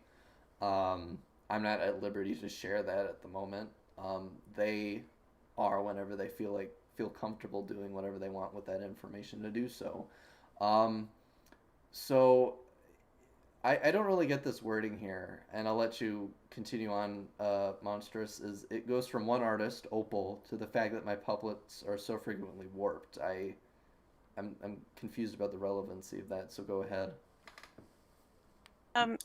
I'm not at liberty to share that at the moment. They are whenever they feel comfortable doing whatever they want with that information to do so. Um, so I don't really get this wording here, and I'll let you continue on. Monstress is it goes from one artist, Opal, to the fact that my puppets are so frequently warped. I'm confused about the relevancy of that. So go ahead.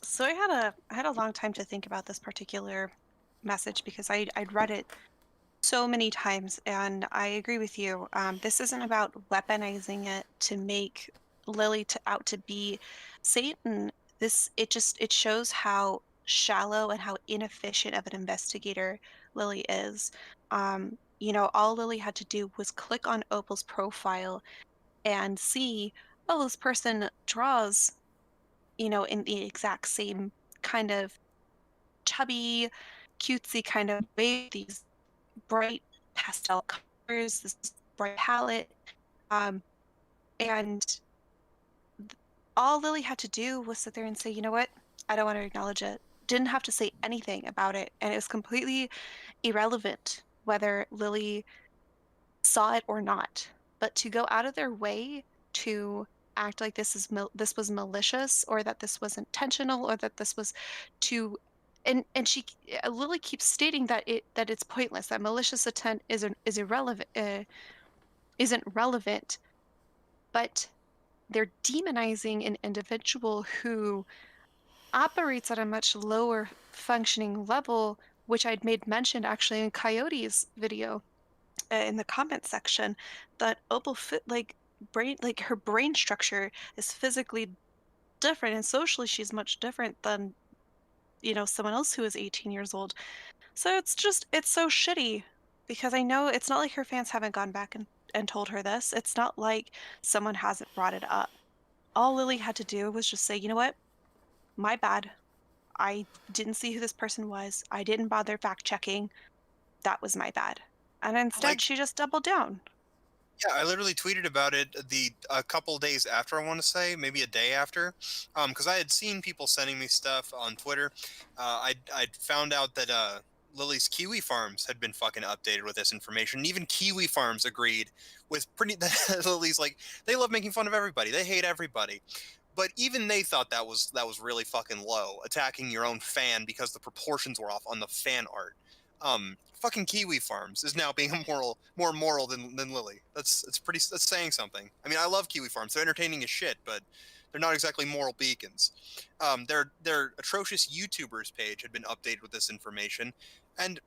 So I had a long time to think about this particular message because I'd read it so many times, and I agree with you. This isn't about weaponizing it to make Lily out to be Satan. It shows how shallow and how inefficient of an investigator Lily is. All Lily had to do was click on Opal's profile and see, oh, this person draws, in the exact same kind of chubby, cutesy kind of way, these bright pastel colors, this bright palette. Um, and all Lily had to do was sit there and say, you know what? I don't want to acknowledge it. Didn't have to say anything about it. And it was completely irrelevant whether Lily saw it or not. But to go out of their way to act like this was malicious, or that this was intentional, or that this was to and Lily keeps stating that it's pointless, that malicious intent is irrelevant, isn't relevant, but they're demonizing an individual who operates at a much lower functioning level, which I'd made mention actually in Coyote's video, in the comment section, that Opal fit like her brain structure is physically different, and socially she's much different than someone else who is 18 years old. So it's so shitty, because I know it's not like her fans haven't gone back and told her this. It's not like someone hasn't brought it up. All Lily had to do was just say, you know what, my bad. I didn't see who this person was. I didn't bother fact checking. That was my bad. And instead, Like, she just doubled down. yeah, I literally tweeted about it a couple days after, I want to say, maybe a day after, because I had seen people sending me stuff on Twitter. I'd found out that Lily's Kiwi Farms had been fucking updated with this information. And even Kiwi Farms agreed with pretty Lily's like, they love making fun of everybody. They hate everybody. But even they thought that was really fucking low, attacking your own fan because the proportions were off on the fan art. Fucking Kiwi Farms is now being more moral than Lily. That's saying something. I mean, I love Kiwi Farms. They're entertaining as shit, but they're not exactly moral beacons. Their atrocious YouTubers page had been updated with this information, and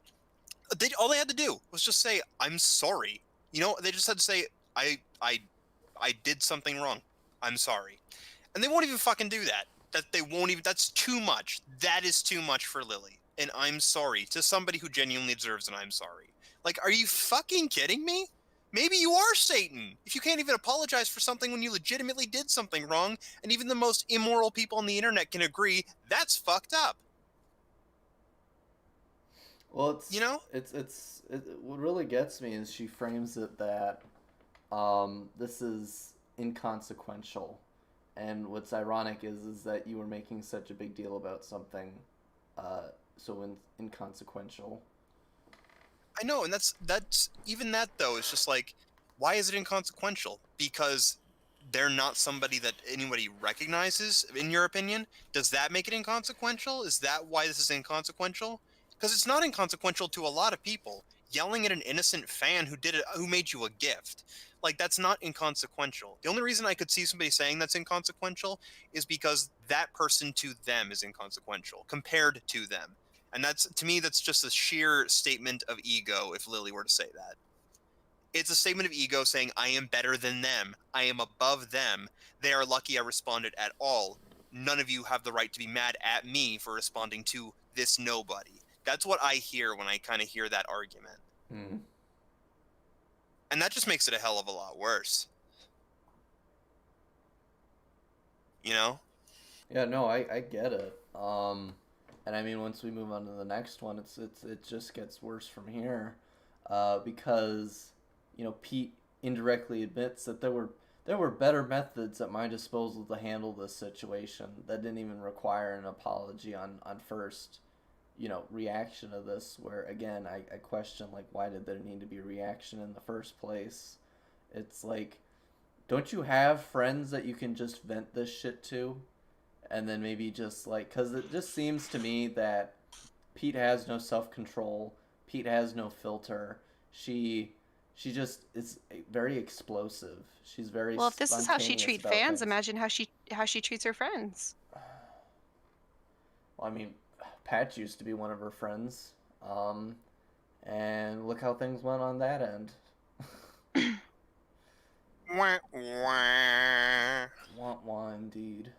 all they had to do was just say, "I'm sorry." They just had to say, "I did something wrong. I'm sorry." And they won't even fucking do that. They won't even. That's too much. That is too much for Lily. And I'm sorry to somebody who genuinely deserves an I'm sorry. Like, are you fucking kidding me? Maybe you are Satan. If you can't even apologize for something when you legitimately did something wrong, and even the most immoral people on the internet can agree, that's fucked up. Well, You know? what really gets me is she frames it that this is inconsequential. And what's ironic is that you were making such a big deal about something so inconsequential. I know, and that's even that though is just like, why is it inconsequential? Because they're not somebody that anybody recognizes, in your opinion. Does that make it inconsequential? Is that why this is inconsequential? Because it's not inconsequential to a lot of people. Yelling at an innocent fan who made you a gift, like, that's not inconsequential. The only reason I could see somebody saying that's inconsequential is because that person to them is inconsequential compared to them. And to me, that's just a sheer statement of ego if Lily were to say that. It's a statement of ego saying, I am better than them. I am above them. They are lucky I responded at all. None of you have the right to be mad at me for responding to this nobody. That's what I hear when I kind of hear that argument. Hmm. And that just makes it a hell of a lot worse. You know? Yeah, no, I get it. And I mean, once we move on to the next one, it just gets worse from here, because Pete indirectly admits that there were better methods at my disposal to handle this situation that didn't even require an apology on first, reaction to this. Where again, I question, like, why did there need to be a reaction in the first place? It's like, don't you have friends that you can just vent this shit to? And then maybe just like, because it just seems to me that Pete has no self-control. Pete has no filter. She just is very explosive. She's very Well, if this is how she spontaneous treats about fans, things. imagine how she treats her friends. Well, I mean, Pat used to be one of her friends, and look how things went on that end. Wah, wah. Want want indeed.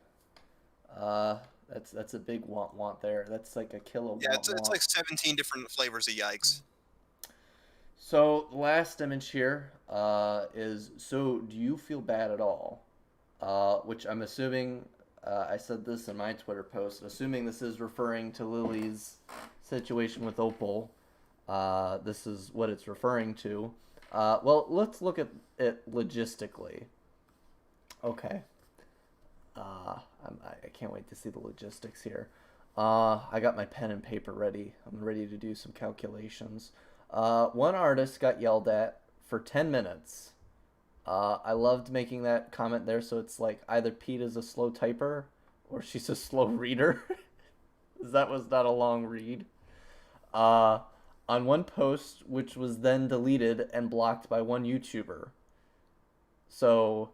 That's a big want there. That's like a kilo Yeah, want it's want. like 17 different flavors of yikes. So the last image here is, so do you feel bad at all? Which I'm assuming, I said this in my Twitter post, assuming this is referring to Lily's situation with Opal. This is what it's referring to. Well, let's look at it logistically. Okay. I can't wait to see the logistics here. I got my pen and paper ready. I'm ready to do some calculations. One artist got yelled at for 10 minutes I loved making that comment there, so it's like either Pete is a slow typer or she's a slow reader. That was not a long read. Uh, on one post, which was then deleted and blocked by one YouTuber. So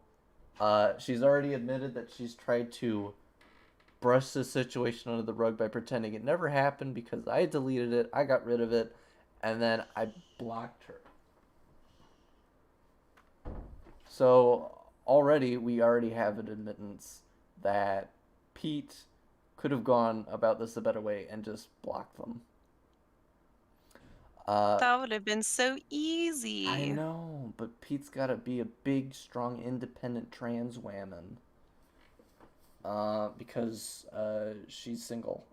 she's already admitted that she's tried to brush the situation under the rug by pretending it never happened because I deleted it, I got rid of it, and then I blocked her. So we already have an admittance that Pete could have gone about this a better way and just blocked them. That would have been so I easy. know, but Pete's got to be a big, strong, independent trans woman. Because she's single.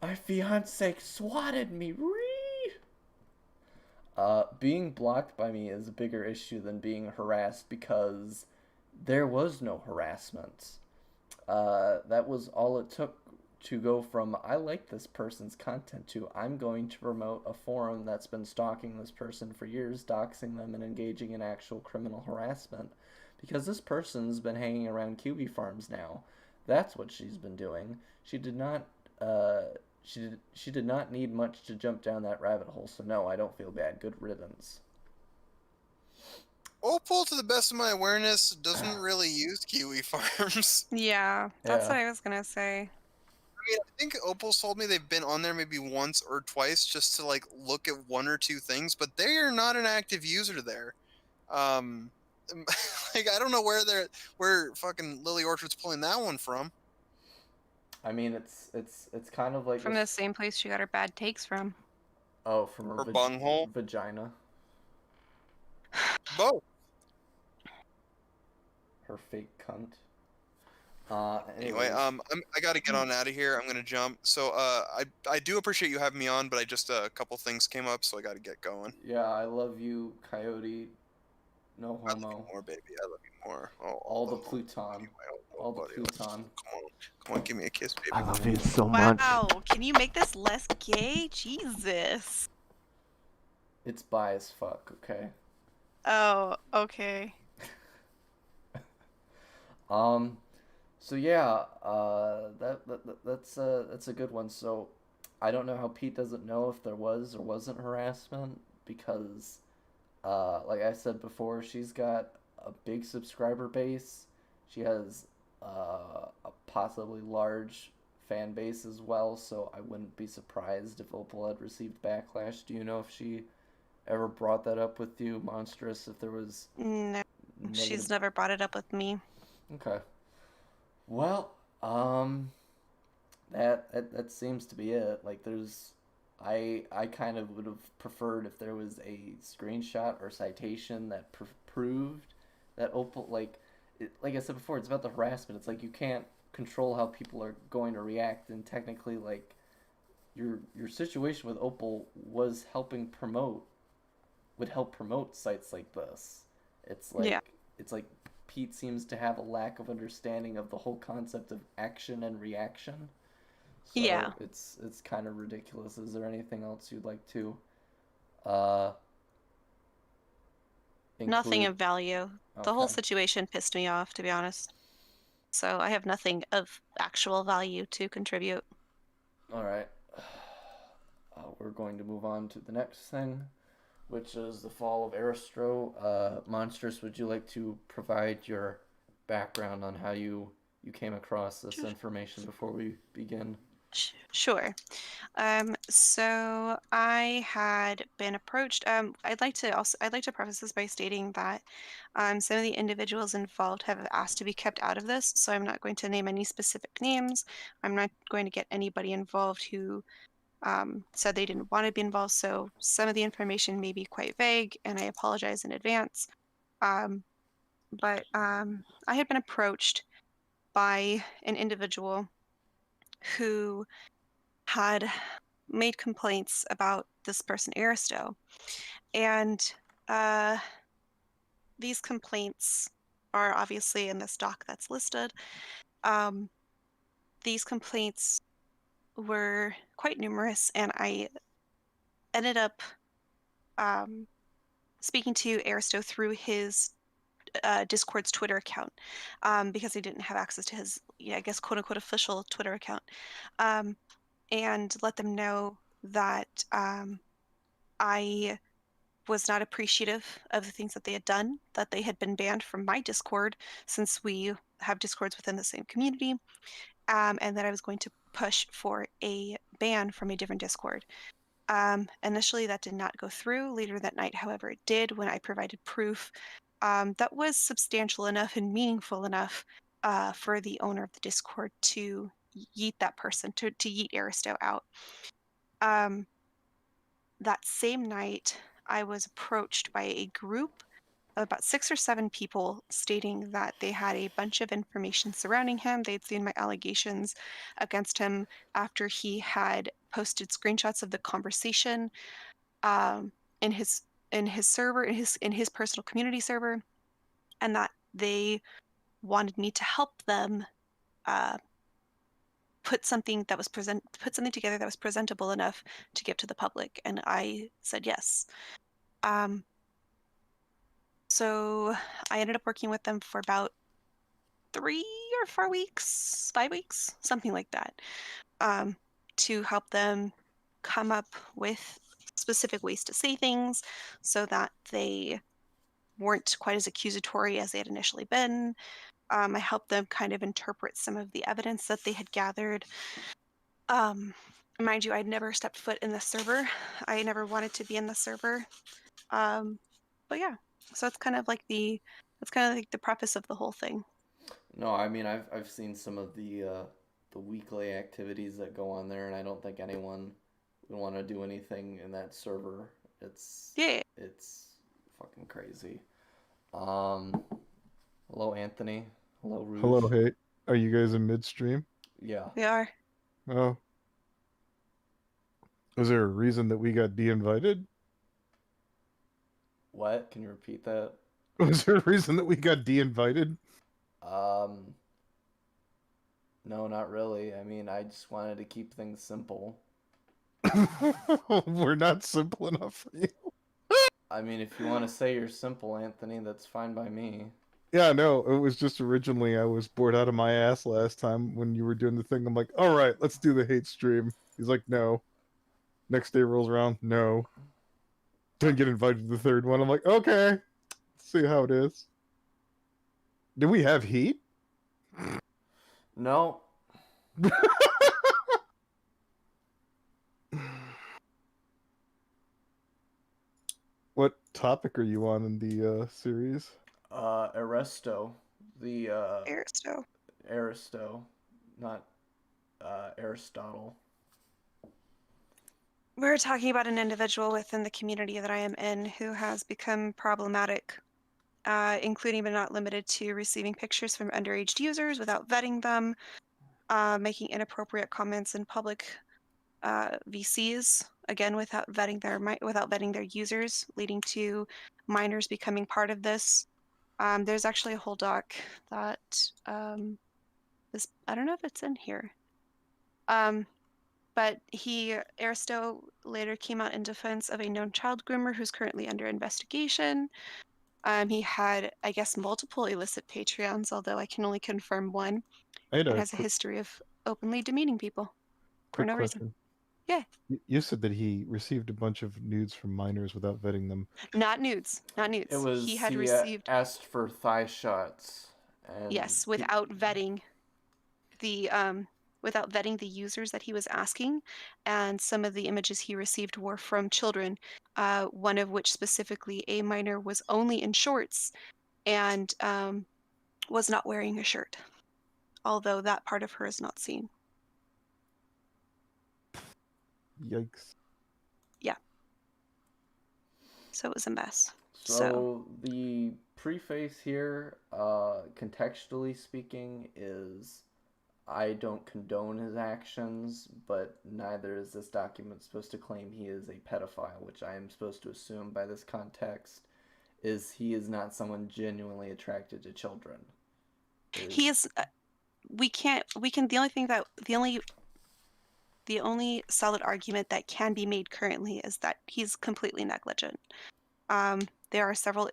My fiance swatted me. Being blocked by me is a bigger issue than being harassed because there was no harassment. That was all it took to go from I like this person's content to I'm going to promote a forum that's been stalking this person for years, doxing them, and engaging in actual criminal harassment because this person's been hanging around QB farms now. That's what she's been doing. She did not. She did not need much to jump down that rabbit hole. So no, I don't feel bad. Good riddance. Opal, to the best of my awareness, doesn't really use kiwi farms. Yeah, that's Yeah. what I was gonna say. I mean, I think Opal's told me they've been on there maybe once or twice just to like look at one or two things, but they are not an active user there. Um, like I don't know where fucking Lily Orchard's pulling that one from. I mean, it's kind of like From this. the same place she got her bad takes from. Oh, from her Her bunghole, vagina, both. her fake cunt. Anyway, Anyways, I gotta get on out of here. I'm gonna jump. So, I do appreciate you having me on, but I just a couple things came up, so I gotta get going. yeah, I love you, Coyote. No I love you homo. more, baby. I love you more. All All the the more. Pluton. Anyway, All the buddy. Pluton. Come on, give me a kiss, I baby. love you so much. Wow, can you make this less gay? Jesus. It's bi as fuck, okay? Oh, okay. Um, so yeah, that's a good one. So I don't know how Pete doesn't know if there was or wasn't harassment because, like I said before, she's got a big subscriber base. She has a possibly large fan base as well. So I wouldn't be surprised if Opal had received backlash. Do you know if she ever brought that up with you, Monstress? If there was No, negative. she's never brought it up with me. Okay. Well, that seems to be it. Like there's I kind of would have preferred if there was a screenshot or citation that proved that Opal like I said before, it's about the harassment. It's like you can't control how people are going to react, and technically, like your situation with Opal was helping promote would help promote sites like this. It's Yeah. like it's like Pete seems to have a lack of understanding of the whole concept of action and reaction. Yeah. So it's kind of ridiculous. Is there anything else you'd like to uh Nothing include? of value. The whole Okay. situation pissed me off, to be honest. So I have nothing of actual value to contribute. All right. We're going to move on to the next thing, which is the fall of Airestro. Monstress, would you like to provide your background on how you came across this information before we begin? Sure. So I had been approached. I'd like to preface this by stating that some of the individuals involved have asked to be kept out of this. So I'm not going to name any specific names. I'm not going to get anybody involved who said they didn't want to be involved. So some of the information may be quite vague, and I apologize in advance. Um, but I had been approached by an individual who had made complaints about this person, Aristo. And uh, these complaints are obviously in this doc that's listed. Um, these complaints were quite numerous, and I ended up speaking to Airestro through his Discord's Twitter account, because he didn't have access to his, I guess, quote unquote official Twitter account, and let them know that I was not appreciative of the things that they had done, that they had been banned from my Discord since we have Discords within the same community, and that I was going to push for a ban from a different Discord. Initially, that did not go through. Later that night, however, it did when I provided proof that was substantial enough and meaningful enough for the owner of the Discord to yeet that person, to yeet Aristo out. That same night, I was approached by a group of about 6 or 7 people stating that they had a bunch of information surrounding him. They'd seen my allegations against him after he had posted screenshots of the conversation in his server, in his personal community server, and that they wanted me to help them put something together that was presentable enough to give to the public, and I said yes. So I ended up working with them for about 3 or 4 weeks, 5 weeks, something like that, to help them come up with specific ways to say things so that they weren't quite as accusatory as they had initially been. I helped them kind of interpret some of the evidence that they had gathered. Mind you, I'd never stepped foot in the server. I never wanted to be in the server. But yeah, so it's kind of like the preface of the whole thing. No, I mean I've seen some of the weekly activities that go on there, and I don't think anyone would want to do anything in that server. Yeah. It's fucking crazy. Hello Anthony. Hello Rouge. Hello, hey. Are you guys in midstream? Yeah. We are. Oh. Was there a reason that we got de-invited? What? Can you repeat that? Was there a reason that we got de-invited? No, not really. I mean, I just wanted to keep things simple. We're not simple enough for you. I mean, if you want to say you're simple, Anthony, that's fine by me. Yeah, no, it was just originally I was bored out of my ass last time when you were doing the thing. I'm like, all right, let's do the hate stream. He's like, no. Next day rolls around, no. Didn't get invited to the third one. I'm like, okay, let's see how it is. Did we have heat? No. What topic are you on in the series? Airestro. The Aristo. Airestro, not Aristotle. We're talking about an individual within the community that I am in who has become problematic, including but not limited to receiving pictures from underage users without vetting them, making inappropriate comments in public VCs, again without vetting their users, leading to minors becoming part of this. There's actually a whole doc that I don't know if it's in here. But Aristo later came out in defense of a known child groomer who's currently under investigation. He had, I guess, multiple illicit Patreons, although I can only confirm one, I had and a has a history of openly demeaning people for quick no question. reason. Yeah. You said that he received a bunch of nudes from minors without vetting them. Not nudes. Not nudes. It was he had received asked for thigh shots. And yes, without vetting the users that he was asking, and some of the images he received were from children, one of which specifically a minor was only in shorts and was not wearing a shirt, although that part of her is not seen. Yikes. Yeah. So it was a mess. So the preface here, contextually speaking, is I don't condone his actions, but neither is this document supposed to claim he is a pedophile, which I am supposed to assume by this context is he is not someone genuinely attracted to children. He is. The only the only solid argument that can be made currently is that he's completely negligent. There are several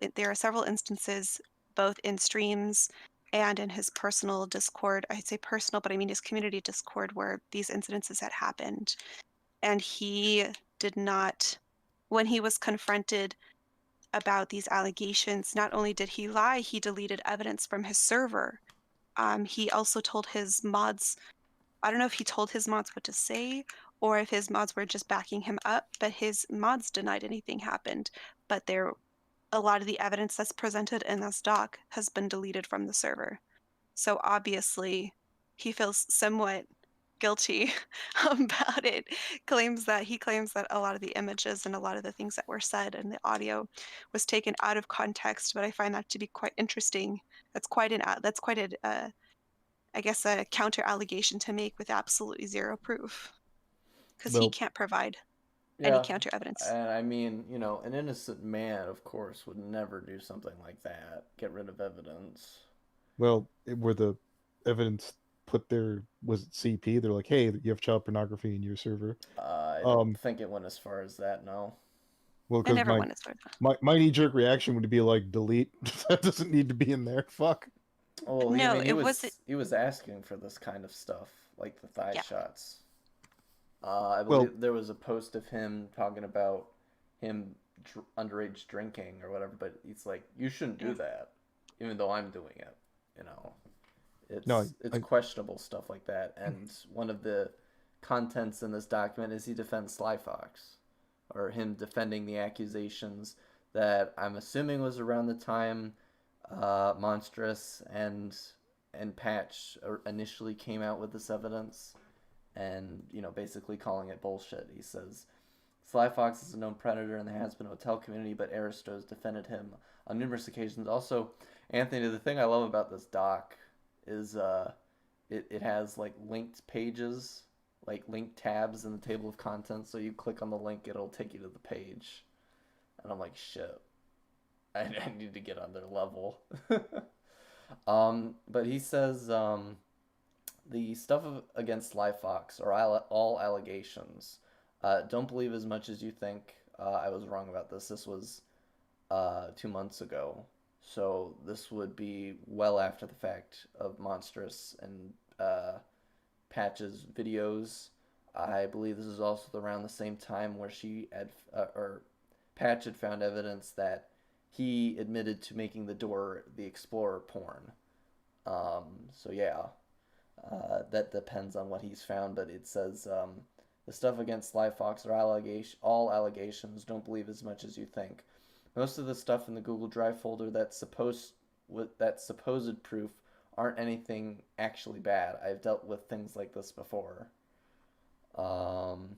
instances, both in streams and in his personal Discord. I'd say personal, but I mean his community Discord, where these incidences had happened, and he did not. When he was confronted about these allegations, not only did he lie, he deleted evidence from his server. He also told his mods, I don't know if he told his mods what to say or if his mods were just backing him up, but his mods denied anything happened. But a lot of the evidence that's presented in this doc has been deleted from the server. So obviously he feels somewhat guilty about it. He claims that a lot of the images and a lot of the things that were said and the audio was taken out of context, but I find that to be quite interesting. That's quite I guess a counter allegation to make with absolutely zero proof, because he Well, can't provide any Yeah, counter evidence. and I mean, an innocent man, of course, would never do something like that. Get rid of evidence. well, were the evidence put there, was it CP? They're like, hey, you have child pornography in your server. I don't think it went as far as that. No. Well, I because never went as far as that. my knee jerk reaction would be like, delete. That doesn't need to be in there. Fuck. Well, I No, mean, it wasn't. he was asking for this kind of stuff, like the thigh Yeah. shots. I Well, believe there was a post of him talking about him underage drinking or whatever, but it's like you shouldn't do Yeah. that, even though I'm doing it. You know, no, it's questionable stuff like that. And one of the contents in this document is he defends Sly Fox, or him defending the accusations that I'm assuming was around the time Monstress and Patch initially came out with this evidence, and basically calling it bullshit. He says Sly Fox is a known predator in the has-been hotel community, but Airestro has defended him on numerous occasions. Also, Anthony, the thing I love about this doc is it has like linked pages, like linked tabs in the table of contents. So you click on the link, it'll take you to the page, and I'm like, shit, I need to get on their level. But he says the stuff against Sly Fox are all allegations. Don't believe as much as you think. I was wrong about this. This was 2 months ago. So this would be well after the fact of Monstress and Patch's videos. I believe this is also around the same time where she had, or Patch had found evidence that he admitted to making the Dora the Explorer porn. So yeah, that depends on what he's found, but it says the stuff against Sly Fox are all allegations. Don't believe as much as you think. Most of the stuff in the Google Drive folder that's supposed proof aren't anything actually bad. I've dealt with things like this before. And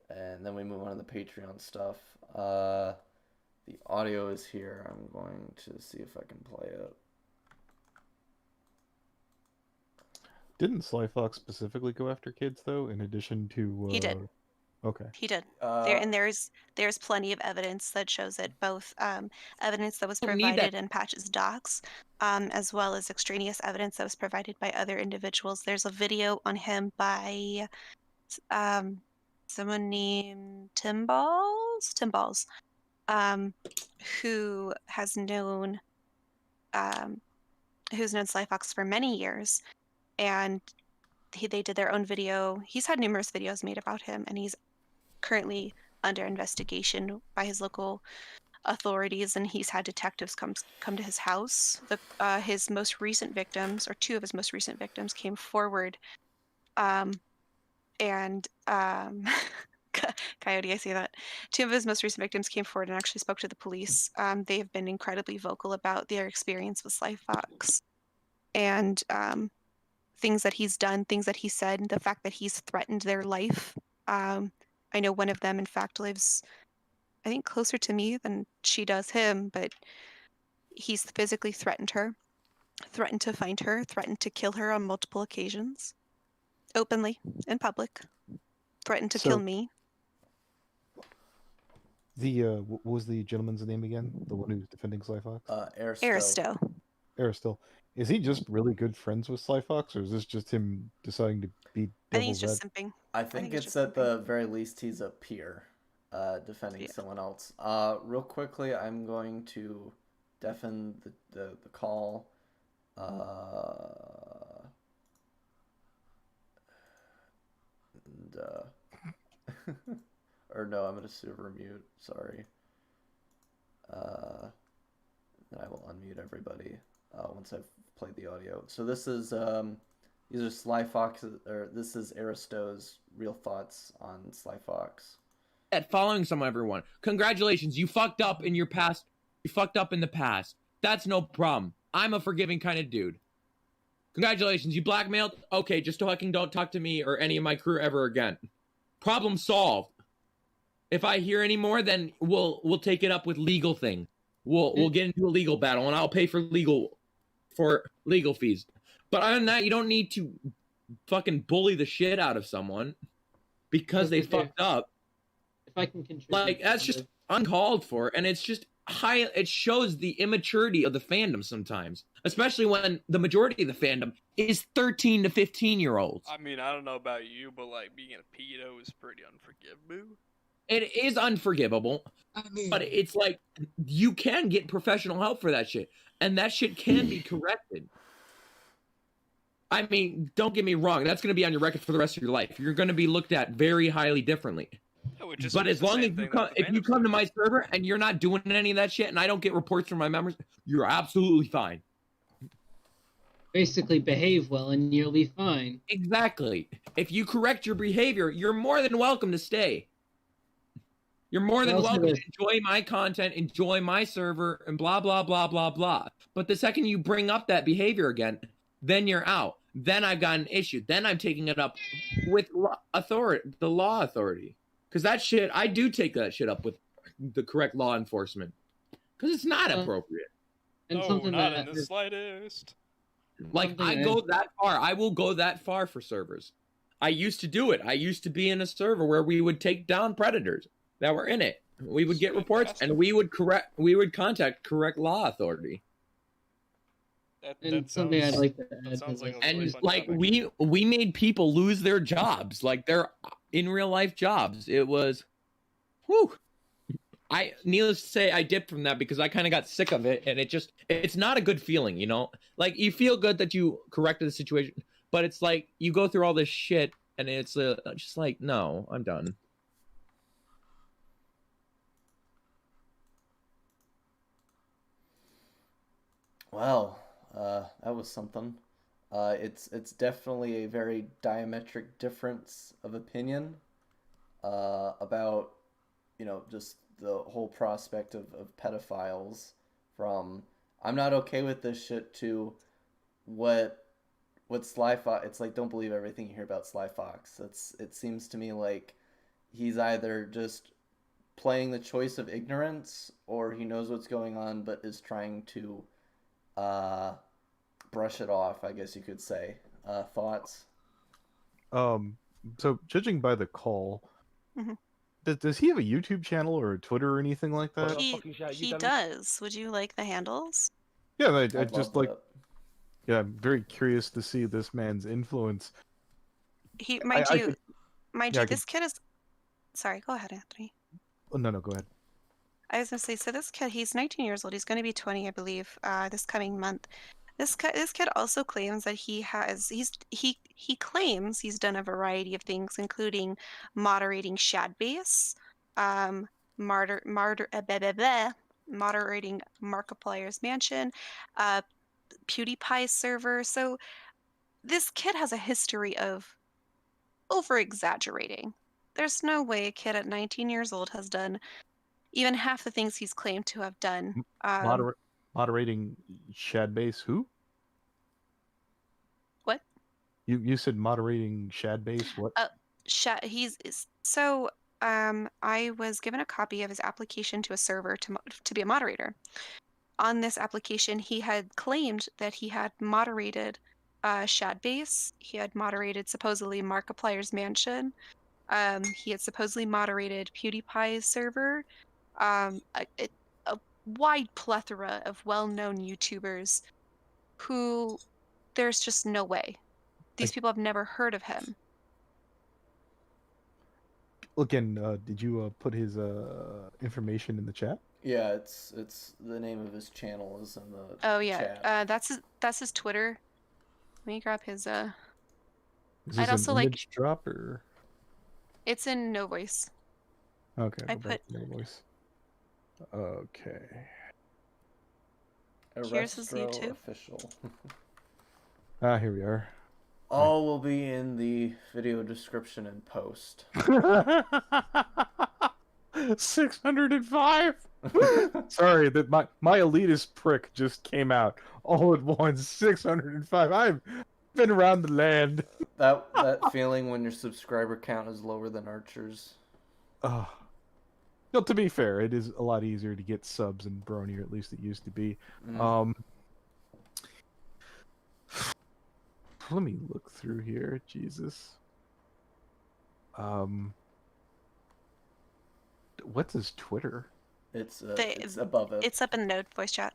then we move on to the Patreon stuff. The audio is here. I'm going to see if I can play it. didn't Sly Fox specifically go after kids though? In addition to He did. Okay. He did. Uh, There's plenty of evidence that shows it, both evidence that was Don't need that. provided in Patch's docs, as well as extraneous evidence that was provided by other individuals. There's a video on him by someone named Tim Balls, who has known who's known Sly Fox for many years, and they did their own video. He's had numerous videos made about him, and he's currently under investigation by his local authorities, and he's had detectives come to his house. His most recent victims, or two of his most recent victims, came forward, and Coyote, I see that. Two of his most recent victims came forward and actually spoke to the police. They have been incredibly vocal about their experience with Sly Fox, and things that he's done, things that he said, the fact that he's threatened their life. I know one of them, in fact, lives, I think, closer to me than she does him, but he's physically threatened her, threatened to find her, threatened to kill her on multiple occasions, openly, in public, threatened to kill me. What was the gentleman's name again? The one who's defending Sly Fox? Airestro. Aristil. Is he just really good friends with Sly Fox, or is this just him deciding to be I think he's devil's just simping. I think think it's it's just at something. the very least he's a peer, defending Yeah. someone else. Real quickly, I'm going to deafen the call. And or no, I'm gonna server mute. Sorry. Then I will unmute everybody once I've played the audio. So this is these are Sly Fox, or this is Arestro's real thoughts on Sly Fox. At following some everyone. Congratulations, you fucked up in your past. You fucked up in the past. That's no problem. I'm a forgiving kind of dude. Congratulations, you blackmailed. Okay, just fucking don't talk to me or any of my crew ever again. Problem solved. If I hear any more, then we'll take it up with legal thing. We'll get into a legal battle, and I'll pay for legal fees. But other than that, you don't need to fucking bully the shit out of someone because they fucked up. If I can contribute, Like, that's just uncalled for, and it's just it shows the immaturity of the fandom sometimes, especially when the majority of the fandom is 13 to 15-year-olds. I mean, I don't know about you, but like being a pedo is pretty unforgivable. It is unforgivable, but it's like you can get professional help for that shit, and that shit can be corrected. I mean, don't get me wrong, that's going to be on your record for the rest of your life. You're going to be looked at very highly differently. But as long as you come to my server and you're not doing any of that shit, and I don't get reports from my members, you're absolutely fine. Basically, behave well and you'll be fine. Exactly. If you correct your behavior, you're more than welcome to stay. You're more than welcome to enjoy my content, enjoy my server, and blah, blah, blah, blah, blah. But the second you bring up that behavior again, then you're out. Then I've got an issue. Then I'm taking it up with the law authority. Because that shit, I do take that shit up with the correct law enforcement. Because it's not appropriate. And no, not in the slightest. Like, I go that far. I will go that far for servers. I used to do it. I used to be in a server where we would take down predators that were in it. We would get reports, and we would contact correct law authority. That something I'd like to add. And like we made people lose their jobs, like their in real life jobs. It was, whew. Needless to say, I dipped from that because I kind of got sick of it, and it's not a good feeling, you know. Like, you feel good that you corrected the situation, but it's like you go through all this shit, and it's just like, no, I'm done. Well, that was something. It's definitely a very diametric difference of opinion about, you know, just the whole prospect of pedophiles, from I'm not okay with this shit to what Sly Fox. It's like, don't believe everything you hear about Sly Fox. It seems to me like he's either just playing the choice of ignorance, or he knows what's going on but is trying to brush it off, I guess you could say. Thoughts? So judging by the call, does he have a YouTube channel or a Twitter or anything like that? He does. Would you like the handles? Yeah, I just like. Yeah, I'm very curious to see this man's influence. Mind you, this kid is. Sorry, go ahead, Anthony. Oh, no, go ahead. I was gonna say, so this kid, he's 19 years old. He's going to be 20, I believe, this coming month. This kid also claims that he claims he's done a variety of things, including moderating Shadbase, moderating Markiplier's Mansion, PewDiePie's server. So this kid has a history of over-exaggerating. There's no way a kid at 19 years old has done even half the things he's claimed to have done. Moderating Shadbase who? What? You said moderating Shadbase what? I was given a copy of his application to a server to be a moderator. On this application, he had claimed that he had moderated Shadbase. He had moderated supposedly Markiplier's Mansion. He had supposedly moderated PewDiePie's server. A wide plethora of well-known YouTubers who there's just no way. These people have never heard of him. Again, did you put his information in the chat? Yeah, it's the name of his channel is in the Oh yeah, chat. that's his Twitter. Let me grab his Is I'd this an also like image drop or? it's in no voice. Okay, I go back put to your voice. Okay. here's his Airestro YouTube. official. Here we are. All will be in the video description and post. 605. Sorry that my elitist prick just came out all at once. 605. I've been around the land. That feeling when your subscriber count is lower than Archer's. No, to be fair, it is a lot easier to get subs in Brony, or at least it used to be. Let me look through here. Jesus. What's his Twitter? It's above it. It's up in the node voice chat.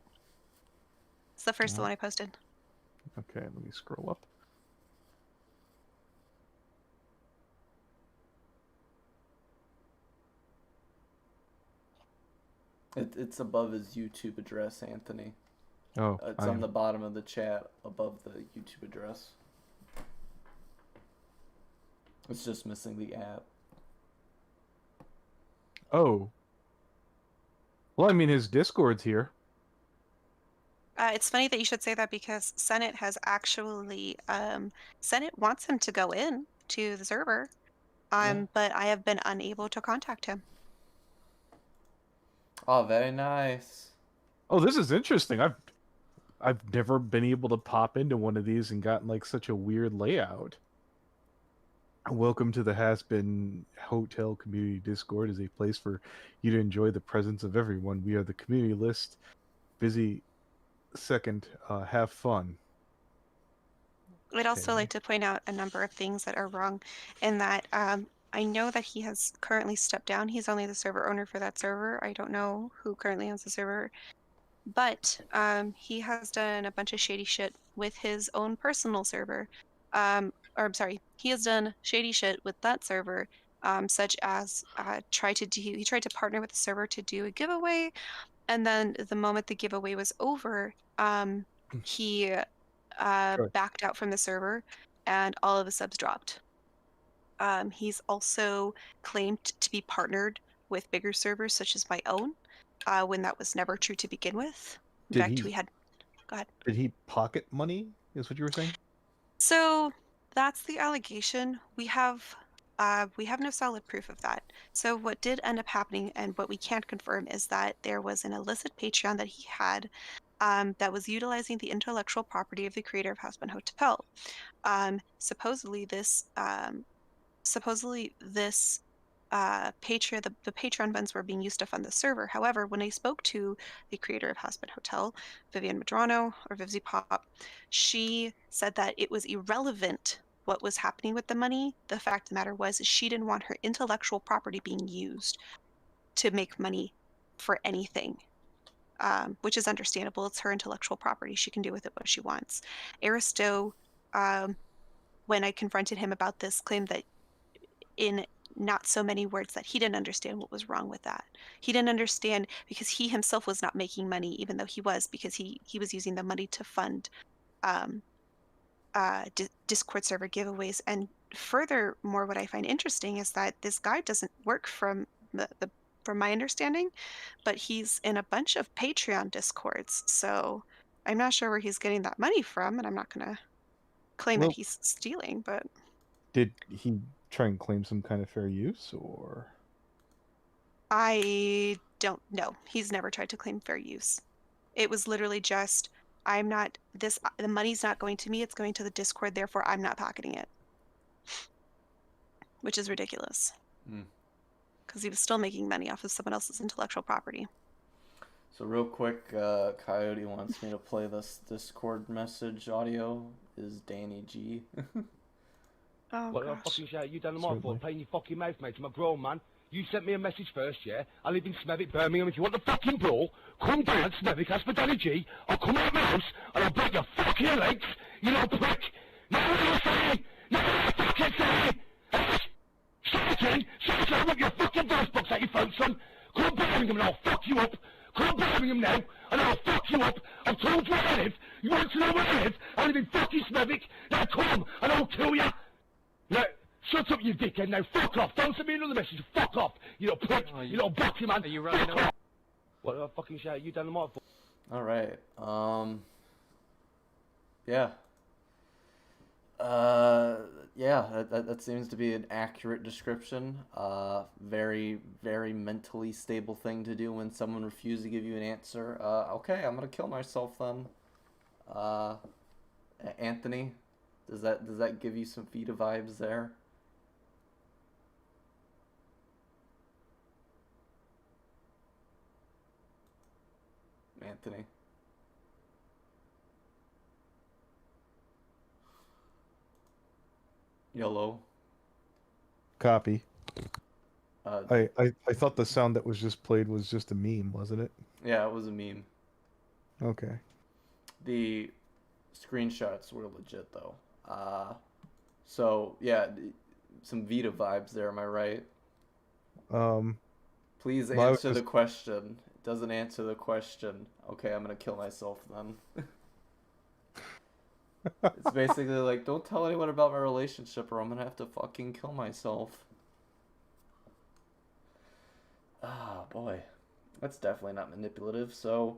It's the first Oh. one I posted. Okay, let me scroll up. It's above his YouTube address, Anthony. Oh, It's on the bottom of the chat above the YouTube address. It's just missing the app. Oh. Well, I mean, his Discord's here. It's funny that you should say that because Senate has actually Senate wants him to go in to the server, but I have been unable to contact him. Oh, very nice. Oh, this is interesting. I've never been able to pop into one of these and gotten like such a weird layout. Welcome to the Has-Been Hotel Community Discord is a place for you to enjoy the presence of everyone. We are the community list. Busy second, have fun. I'd also like to point out a number of things that are wrong in that I know that he has currently stepped down. He's only the server owner for that server. I don't know who currently owns the server. But he has done a bunch of shady shit with his own personal server. Or I'm sorry, he has done shady shit with that server, such as he tried to partner with the server to do a giveaway, and then the moment the giveaway was over, he backed out from the server, and all of the subs dropped. He's also claimed to be partnered with bigger servers such as my own, when that was never true to begin with. In fact, we had. Go ahead. Did he pocket money? Is what you were saying? So that's the allegation. We have no solid proof of that. So what did end up happening, and what we can't confirm, is that there was an illicit Patreon that he had that was utilizing the intellectual property of the creator of Has-Been Hotel. Supposedly this the Patreon funds were being used to fund the server. However, when I spoke to the creator of Has-Been Hotel, Vivian Madrano, or Vivzy Pop, she said that it was irrelevant what was happening with the money. The fact of the matter was she didn't want her intellectual property being used to make money for anything, which is understandable. It's her intellectual property. She can do with it what she wants. Airestro, when I confronted him about this, claimed that in not so many words that he didn't understand what was wrong with that. He didn't understand because he himself was not making money, even though he was, because he was using the money to fund Discord server giveaways. And furthermore, what I find interesting is that this guy doesn't work from from my understanding, but he's in a bunch of Patreon Discords. So I'm not sure where he's getting that money from, and I'm not going to claim that he's stealing, but... Did he try and claim some kind of fair use, or? I don't know. He's never tried to claim fair use. It was literally just, the money's not going to me, it's going to the Discord, therefore I'm not pocketing it. Which is ridiculous. Because he was still making money off of someone else's intellectual property. So real quick, Coyote wants me to play this Discord message audio. Is Danny G. Oh, what the fucking shit? You done them off for playing your fucking mouth, mate. I'm a grown man. You sent me a message first, yeah? I live in Smethwick, Birmingham. If you want the fucking brawl, come down to Smethwick, ask for Danny G. I'll come out of my house and I'll break your fucking legs, you little prick. Now what do you say? Now what do you fucking say? Shut it in! Shut so I want your fucking voice box out your phone, son. Come Birmingham and I'll fuck you up. Come Birmingham now, and I'll fuck you up. I've told you where I live. You want to know where I live? I live in fucking Smethwick. Now come, and I'll kill you. No, shut up, you dickhead. Now fuck off. Don't send me another message. Fuck off, you little prick. You little bastard, man. Are you running away? What did I fucking shout you down the mic for? All right. Yeah. Yeah, that seems to be an accurate description. Very, very mentally stable thing to do when someone refuses to give you an answer. Okay, I'm gonna kill myself then. Anthony, does that give you some Vita vibes there? Anthony. Yellow. Copy. Uh, I thought the sound that was just played was just a meme, wasn't it? yeah, it was a meme. Okay. The screenshots were legit though. So yeah, some Vita vibes there. Am I right? Please Well, I was answer the just- question. It doesn't answer the question. Okay, I'm gonna kill myself then. It's basically like, don't tell anyone about my relationship or I'm gonna have to fucking kill myself. Ah, boy. That's definitely not manipulative. So,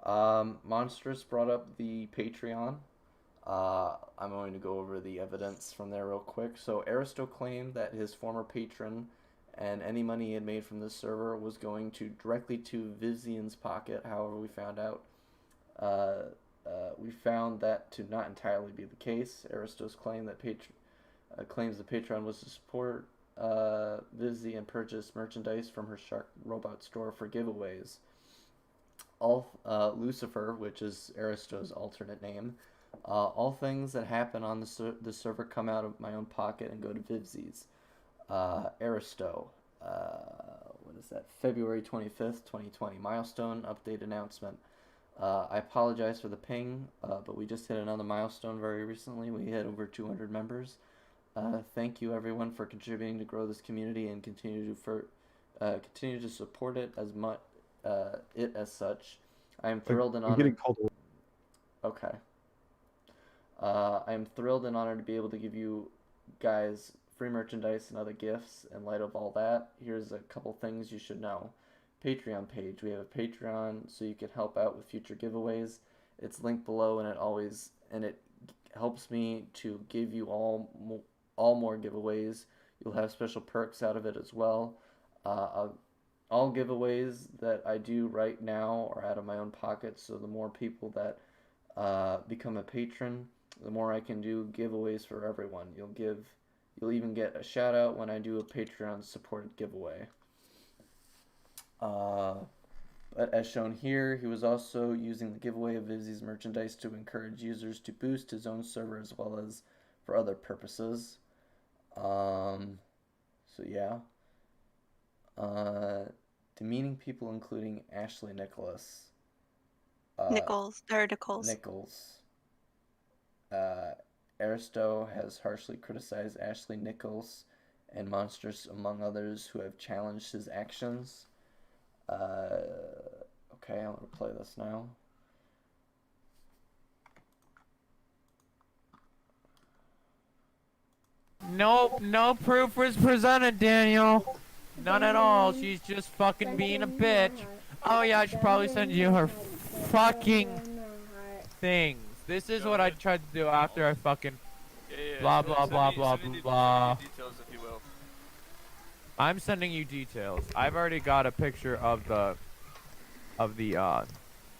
Monstresss brought up the Patreon. I'm going to go over the evidence from there real quick. So, Airestro claimed that his former patron and any money he had made from this server was going directly to Vivian's pocket. However, we found that to not entirely be the case. Airestro claims the Patreon was to support Vizzy and purchase merchandise from her Shark Robot store for giveaways. Lucifer, which is Arestro's alternate name, all things that happen on the server come out of my own pocket and go to Vivzy's. Airestro, what is that? February 25th, 2020. Milestone update announcement. I apologize for the ping, but we just hit another milestone very recently. We hit over 200 members. Thank you everyone for contributing to grow this community and continue to support it as much as such. I am thrilled and I'm getting honored. called. Okay. I am thrilled and honored to be able to give you guys free merchandise and other gifts. In light of all that, here's a couple things you should know. Patreon page. We have a Patreon so you can help out with future giveaways. It's linked below, and it helps me to give you all more giveaways. You'll have special perks out of it as well. All giveaways that I do right now are out of my own pocket, so the more people that become a patron, the more I can do giveaways for everyone. You'll even get a shout out when I do a Patreon supported giveaway. But as shown here, he was also using the giveaway of Vizzy's merchandise to encourage users to boost his own server as well as for other purposes. So yeah. Demeaning people including Ashley Nicholas. Nichols. Nichols. Airestro has harshly criticized Ashley Nichols and Monstresss, among others, who have challenged his actions. Okay, I'm gonna play this now. Nope, no proof was presented, Daniel. None at all. She's just fucking being a bitch. Oh yeah, I should probably send you her fucking things. This is what I tried to do after I fucking blah blah blah blah blah. Details, if you will. I'm sending you details. I've already got a picture of the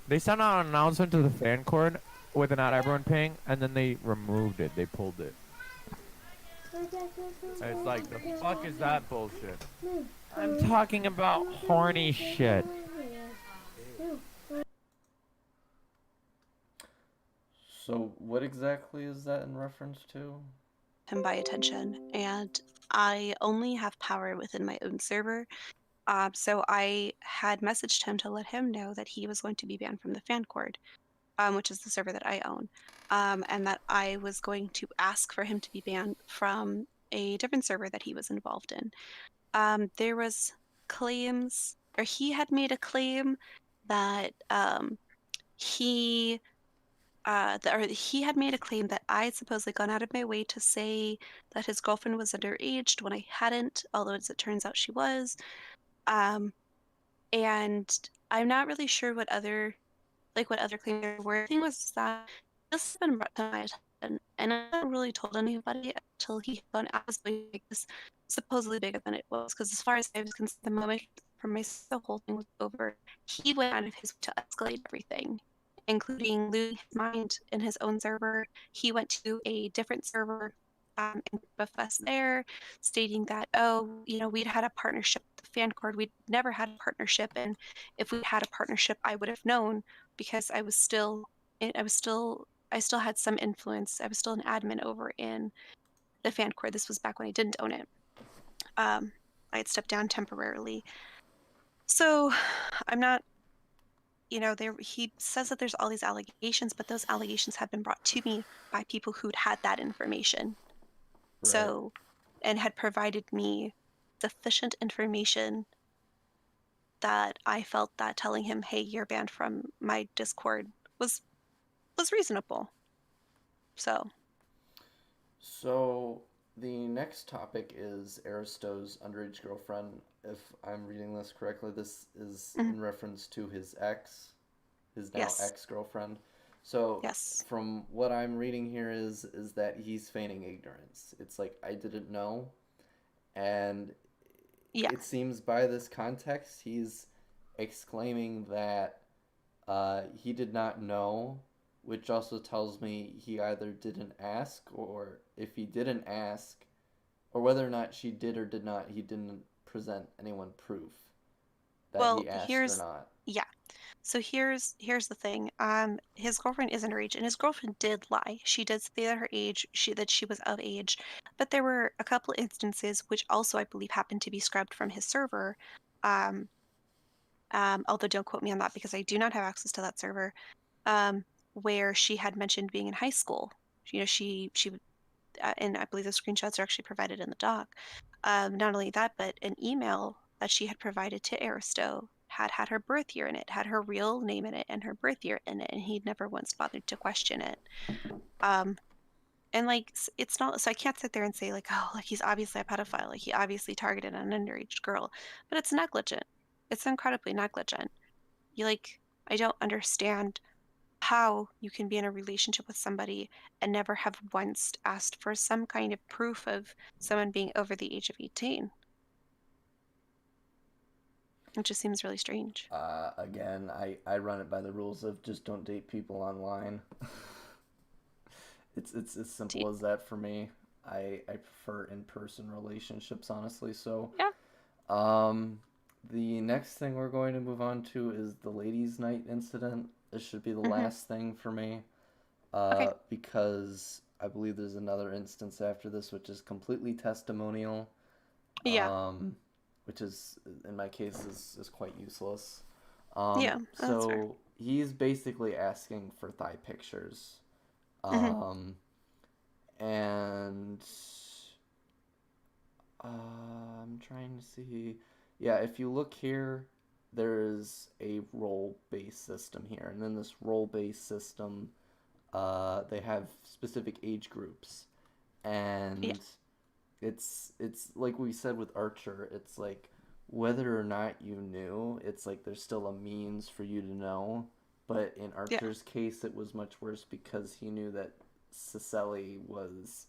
they sent out an announcement to the fan cord with an "not everyone" ping, and then they removed it. They pulled it. And it's like, the fuck is that bullshit? I'm talking about horny shit. So what exactly is that in reference to? Him by attention, and I only have power within my own server. So I had messaged him to let him know that he was going to be banned from the fan cord, which is the server that I own, and that I was going to ask for him to be banned from a different server that he was involved in. there was claims, or he had made a claim that he he had made a claim that I had supposedly gone out of my way to say that his girlfriend was underage when I hadn't, although as it turns out she was. Um, and I'm not really sure what other claims there were. The thing was that this has been brought to my attention, and I haven't really told anybody until he had gone out of his way to make this supposedly bigger than it was. Because as far as I was concerned, the moment for myself the whole thing was over, he went out of his way to escalate everything, including losing his mind in his own server. He went to a different server and put a fuss there, stating that, oh, we'd had a partnership with the fan cord. We'd never had a partnership, and if we had a partnership, I would have known because I still had some influence. I was still an admin over in the fan core. This was back when I didn't own it. I had stepped down temporarily. So I'm not, he says that there's all these allegations, but those allegations have been brought to me by people who'd had that information. Right. So, and had provided me sufficient information that I felt that telling him, hey, you're banned from my Discord was reasonable. So the next topic is Arestro's underage girlfriend. If I'm reading this correctly, this is in reference to his now Yes. ex-girlfriend. So Yes. from what I'm reading here is that he's feigning ignorance. It's like, I didn't know, and Yeah. it seems by this context he's exclaiming that he did not know, which also tells me he either didn't ask, or if he didn't ask, or whether or not she did or did not, he didn't present anyone proof that he asked or not. Yeah. So here's the thing. His girlfriend is underage, and his girlfriend did lie. She did say that her age, that she was of age, but there were a couple instances, which also I believe happened to be scrubbed from his server. Although don't quote me on that because I do not have access to that server. Where she had mentioned being in high school. She and I believe the screenshots are actually provided in the doc. Not only that, but an email that she had provided to Airestro had her birth year in it, had her real name in it, and her birth year in it, and he'd never once bothered to question it. And it's not, so I can't sit there and say oh, he's obviously a pedophile, he obviously targeted an underage girl, but it's negligent. It's incredibly negligent. I don't understand how you can be in a relationship with somebody and never have once asked for some kind of proof of someone being over the age of 18. It just seems really strange. Again, I run it by the rules of just don't date people online. It's as simple as that for me. I prefer in-person relationships, honestly. So yeah. The next thing we're going to move on to is the ladies' night incident. This should be the last thing for me, because I believe there's another instance after this which is completely testimonial. Yeah. Which is, in my case, is quite useless. Yeah. That's fair. So he's basically asking for thigh pictures. And I'm trying to see. Yeah, if you look here, there's a role-based system here, and in this role-based system, they have specific age groups, and it's like we said with Archer. It's like whether or not you knew, it's like there's still a means for you to know. But in Archer's case, it was much worse because he knew that Cicely was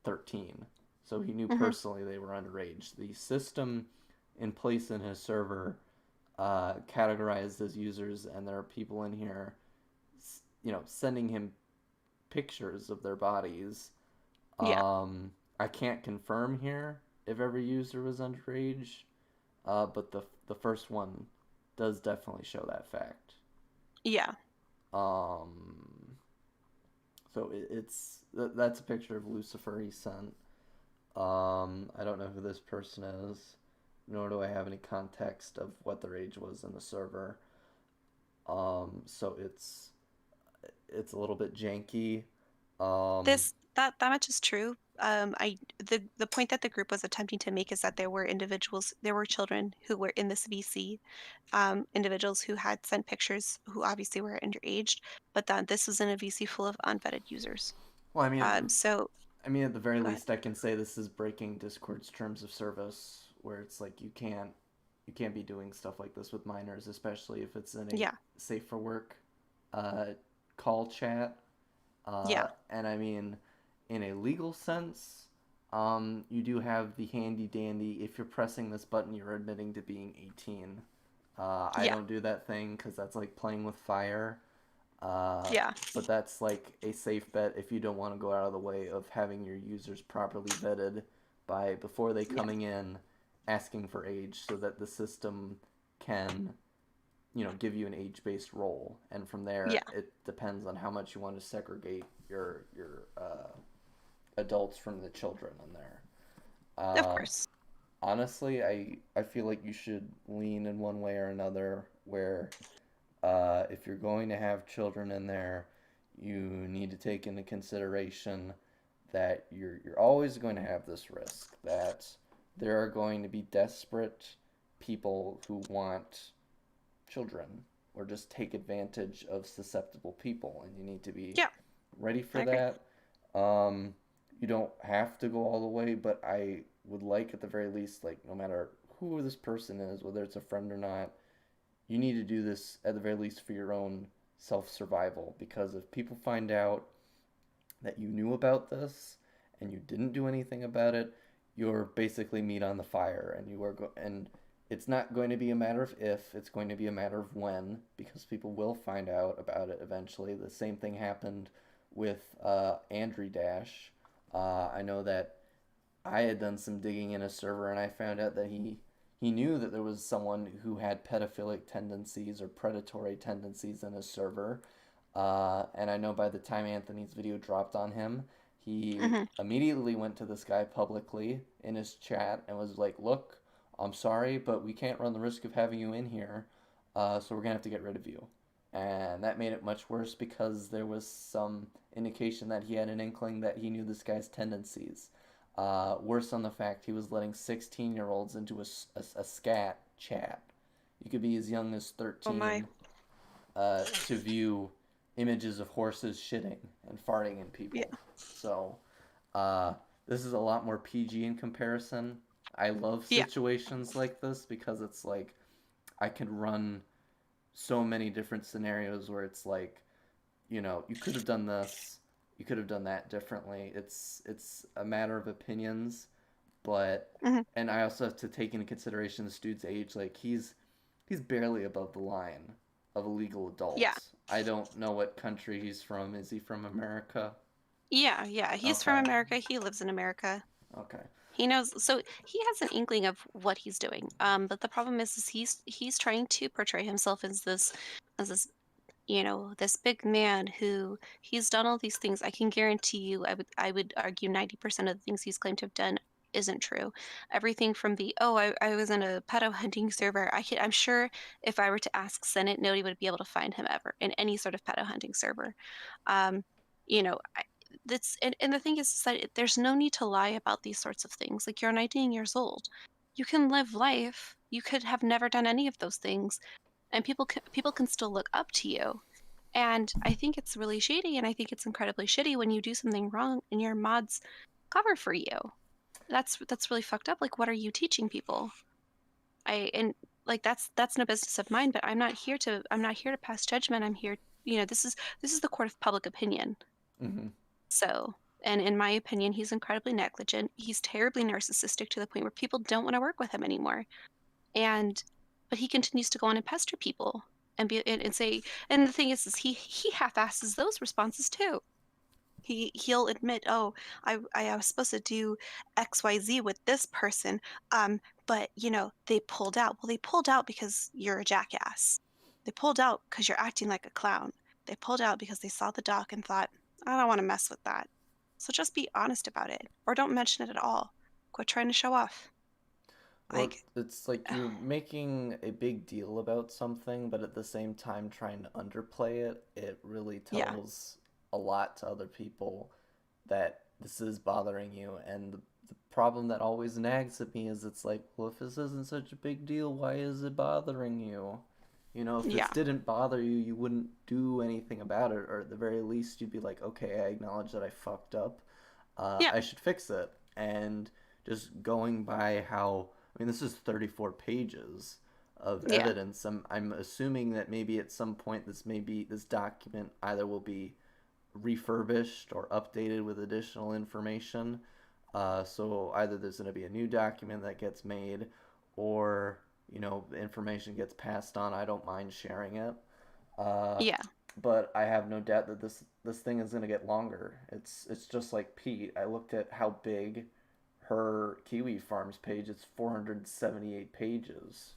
13. So he knew personally they were underage. The system in place in his server categorized as users, and there are people in here, sending him pictures of their bodies. I can't confirm here if every user was underage, but the first one does definitely show that fact. Yeah. So that's a picture of Lucifer he sent. I don't know who this person is, nor do I have any context of what their age was in the server. So it's a little bit janky. That much is true, The point that the group was attempting to make is that there were children who were in this VC, individuals who had sent pictures who obviously were underage, but that this was in a VC full of unvetted users. Well, So at the very go ahead. least, I can say this is breaking Discord's terms of service, where it's like you can't be doing stuff like this with minors, especially if it's in a Yeah. safe for work call chat. Yeah. And I mean, in a legal sense, you do have the handy dandy. If you're pressing this button, you're admitting to being 18. I Yeah. don't do that thing because that's like playing with fire. Yeah. But that's like a safe bet if you don't want to go out of the way of having your users properly vetted by before they coming in asking for age, so that the system can give you an age-based role, and from there Yeah. it depends on how much you want to segregate your adults from the children in there. Of course. Honestly, I feel like you should lean in one way or another, where if you're going to have children in there, you need to take into consideration that you're always going to have this risk that there are going to be desperate people who want children or just take advantage of susceptible people, and you need to be ready for that. You don't have to go all the way, but I would like at the very least, like, no matter who this person is, whether it's a friend or not, you need to do this at the very least for your own self-survival, because if people find out that you knew about this and you didn't do anything about it, you're basically meat on the fire, and and it's not going to be a matter of if, it's going to be a matter of when, because people will find out about it eventually. The same thing happened with Andrew Dash. I know that I had done some digging in a server, and I found out that he knew that there was someone who had pedophilic tendencies or predatory tendencies in his server. And I know by the time Anthony's video dropped on him, he immediately went to this guy publicly in his chat and was like, look, I'm sorry, but we can't run the risk of having you in here, so we're going to have to get rid of you. And that made it much worse, because there was some indication that he had an inkling that he knew this guy's tendencies. Worse on the fact he was letting 16-year-olds into a scat chat. You could be as young as 13 to view images of horses shitting and farting in people. Yeah. So this is a lot more PG in comparison. I love situations like this, because it's like I could run so many different scenarios where it's like, you could have done this, you could have done that differently. It's a matter of opinions, but and I also have to take into consideration this dude's age. Like, he's barely above the line of a legal adult. Yeah. I don't know what country he's from. Is he from America? Yeah. He's from America. He lives in America. Okay. He knows, so he has an inkling of what he's doing. But the problem is he's trying to portray himself as this, this big man who he's done all these things. I can guarantee you, I would argue 90% of the things he's claimed to have done isn't true. Everything from I was in a pedo hunting server. I'm sure if I were to ask Senate, nobody would be able to find him ever in any sort of pedo hunting server. You know, and the thing is that there's no need to lie about these sorts of things. Like, you're 19 years old, you can live life. You could have never done any of those things, and people can still look up to you. And I think it's really shady, and I think it's incredibly shitty when you do something wrong and your mods cover for you. That's really fucked up. Like, what are you teaching people? That's no business of mine. But I'm not here to pass judgment. I'm here. This is the court of public opinion. So, and in my opinion, he's incredibly negligent. He's terribly narcissistic to the point where people don't want to work with him anymore. But he continues to go on and pester people and say. And the thing is he half-asses those responses too. He'll admit, oh, I was supposed to do XYZ with this person, but they pulled out. Well, they pulled out because you're a jackass. They pulled out because you're acting like a clown. They pulled out because they saw the doc and thought, I don't want to mess with that. So just be honest about it, or don't mention it at all. Quit trying to show off. Well, it's like you're making a big deal about something, but at the same time trying to underplay it. It really tells a lot to other people that this is bothering you. And the problem that always nags at me is it's like, well, if this isn't such a big deal, why is it bothering you? You know, if this Yeah. didn't bother you, you wouldn't do anything about it, or at the very least, you'd be like, okay, I acknowledge that I fucked up. Yeah. I should fix it. And just going by how, I mean, this is 34 pages of Yeah. evidence. I'm assuming that maybe at some point this document either will be refurbished or updated with additional information. So either there's going to be a new document that gets made, or the information gets passed on. I don't mind sharing it. Yeah. But I have no doubt that this thing is going to get longer. It's just like Pete. I looked at how big her Kiwi Farms page. It's 478 pages.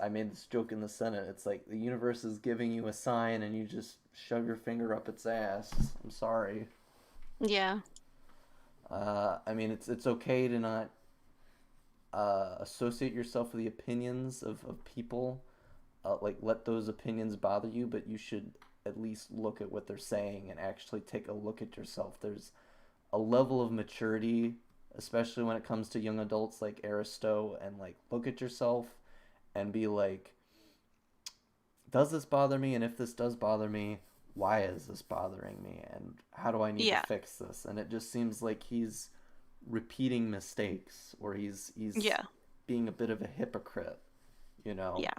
I made this joke in the Senate. It's like the universe is giving you a sign and you just shove your finger up its ass. I'm sorry. Yeah. I mean, it's okay to not associate yourself with the opinions of people. Like, let those opinions bother you, but you should at least look at what they're saying and actually take a look at yourself. There's a level of maturity, especially when it comes to young adults like Airestro, and like, look at yourself and be like, does this bother me? And if this does bother me, why is this bothering me? And how do I need Yeah. to fix this? And it just seems like he's repeating mistakes, or he's Yeah. being a bit of a hypocrite, you know? Yeah.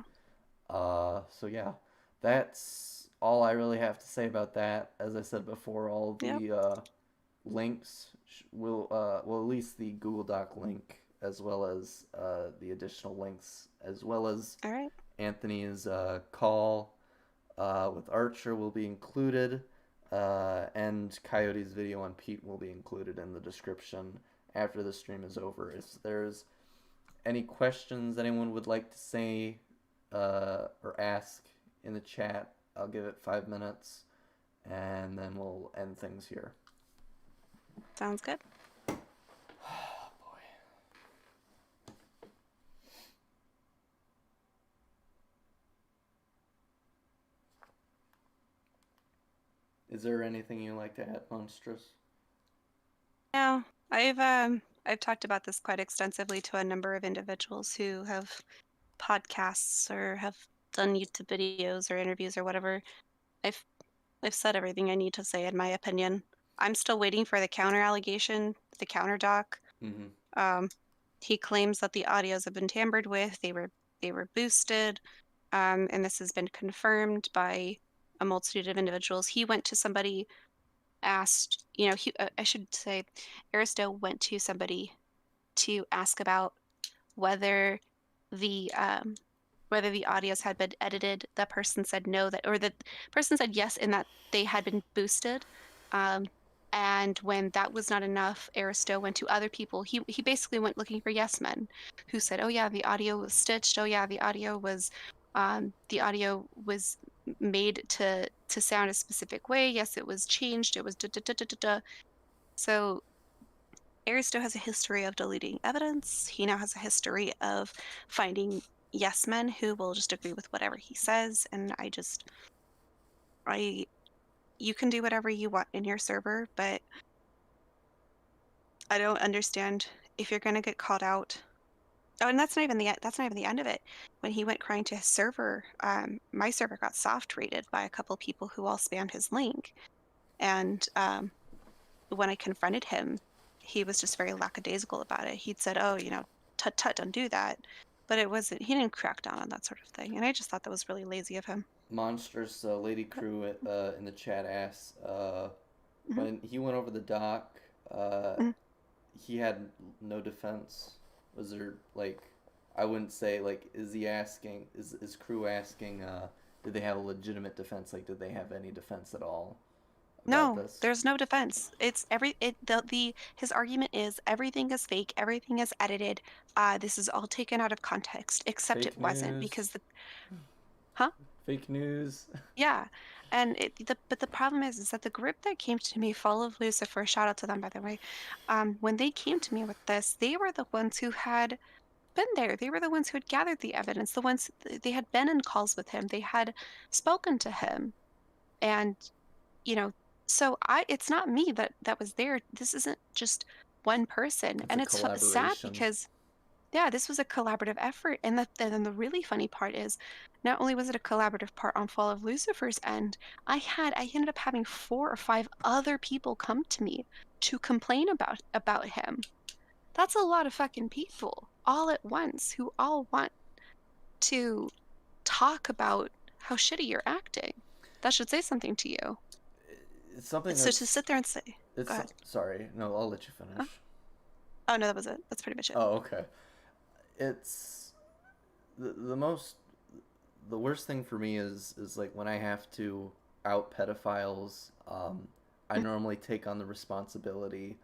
So yeah, that's all I really have to say about that. As I said before, all the links will at least the Google Doc link, as well as the additional links, as well as All right. Anthony's call with Archer will be included, and Coyote's video on Pete will be included in the description after the stream is over. If there's any questions anyone would like to say or ask in the chat, I'll give it 5 minutes, and then we'll end things here. Sounds good. Boy. Is there anything you'd like to add, Monstresss? Yeah, I've talked about this quite extensively to a number of individuals who have podcasts or have done YouTube videos or interviews or whatever. I've I've said everything I need to say in my opinion. I'm still waiting for the counter allegation, the counter doc. Mm-hmm. He claims that the audios have been tampered with. They were boosted, and this has been confirmed by a multitude of individuals. He went to somebody, asked, I should say, Aristo went to somebody to ask about whether the audios had been edited. That person said no, or the person said yes, in that they had been boosted. And when that was not enough, Aristo went to other people. He basically went looking for yes men who said, "Oh yeah, the audio was stitched. Oh yeah, the audio was made to sound a specific way. Yes, it was changed. It was da da da da da da." So Aristo has a history of deleting evidence. He now has a history of finding yes men who will just agree with whatever he says. And you can do whatever you want in your server, but I don't understand if you're going to get called out. Oh, and that's not even the end of it. When he went crying to his server, my server got soft rated by a couple people who all spammed his link. And when I confronted him, he was just very lackadaisical about it. He'd said, "Oh, tut tut, don't do that," but it wasn't. He didn't crack down on that sort of thing, and I just thought that was really lazy of him. Monstresss Lady Crew in the chat asks, Mhm. when he went over the doc, Mhm. he had no defense. Was there, like, I wouldn't say, like, is crew asking, did they have a legitimate defense? Like, did they have any defense at all about No, this? there's no defense. It's his argument is everything is fake, everything is edited. This is all taken out of context, except Fake it wasn't, news. because huh? Fake news. Yeah, and but the problem is that the group that came to me, Fall of Lucifer, shout out to them by the way, when they came to me with this, they were the ones who had been there. They were the ones who had gathered the evidence. They had been in calls with him. They had spoken to him, and you know So it's not me that was there. This isn't just one person, It's and a it's sad collaboration. because yeah, this was a collaborative effort, and then the really funny part is, not only was it a collaborative part on Fall of Lucifer's end, I ended up having 4 or 5 other people come to me to complain about him. That's a lot of fucking people all at once who all want to talk about how shitty you're acting. That should say something to you. It's something So to that's. sit there and say, go It's ahead. sorry. No, I'll let you Huh? finish. Oh no, that was it. That's pretty much it. Oh, okay. It's the most the worst thing for me is like when I have to out pedophiles. I Mm, normally take on the responsibility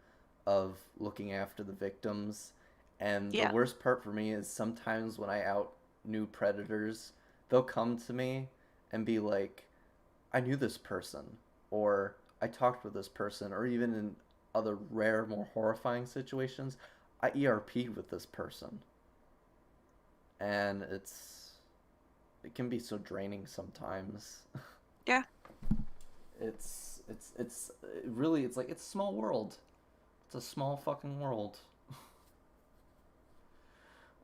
of looking after the victims, and the yeah, worst part for me is sometimes when I out new predators, they'll come to me and be like, "I knew this person," or "I talked with this person," or even in other rare, more horrifying situations, "I ERP'd with this person," and it can be so draining sometimes. yeah. It really it's like it's a small world. It's a small fucking world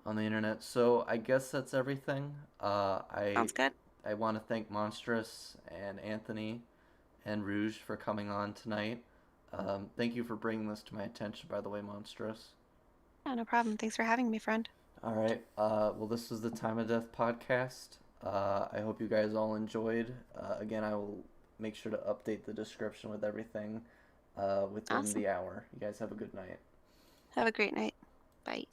on the internet. So I guess that's everything. Sounds good. I want to thank Monstress and Anthony and Rouge for coming on tonight. Thank you for bringing this to my attention, by the way, Monstress. Yeah, no problem. Thanks for having me, friend. All right. Well, this was the Time of Death podcast. I hope you guys all enjoyed. Again, I will make sure to update the description with everything within Awesome. the hour. You guys have a good night. Have a great night. Bye.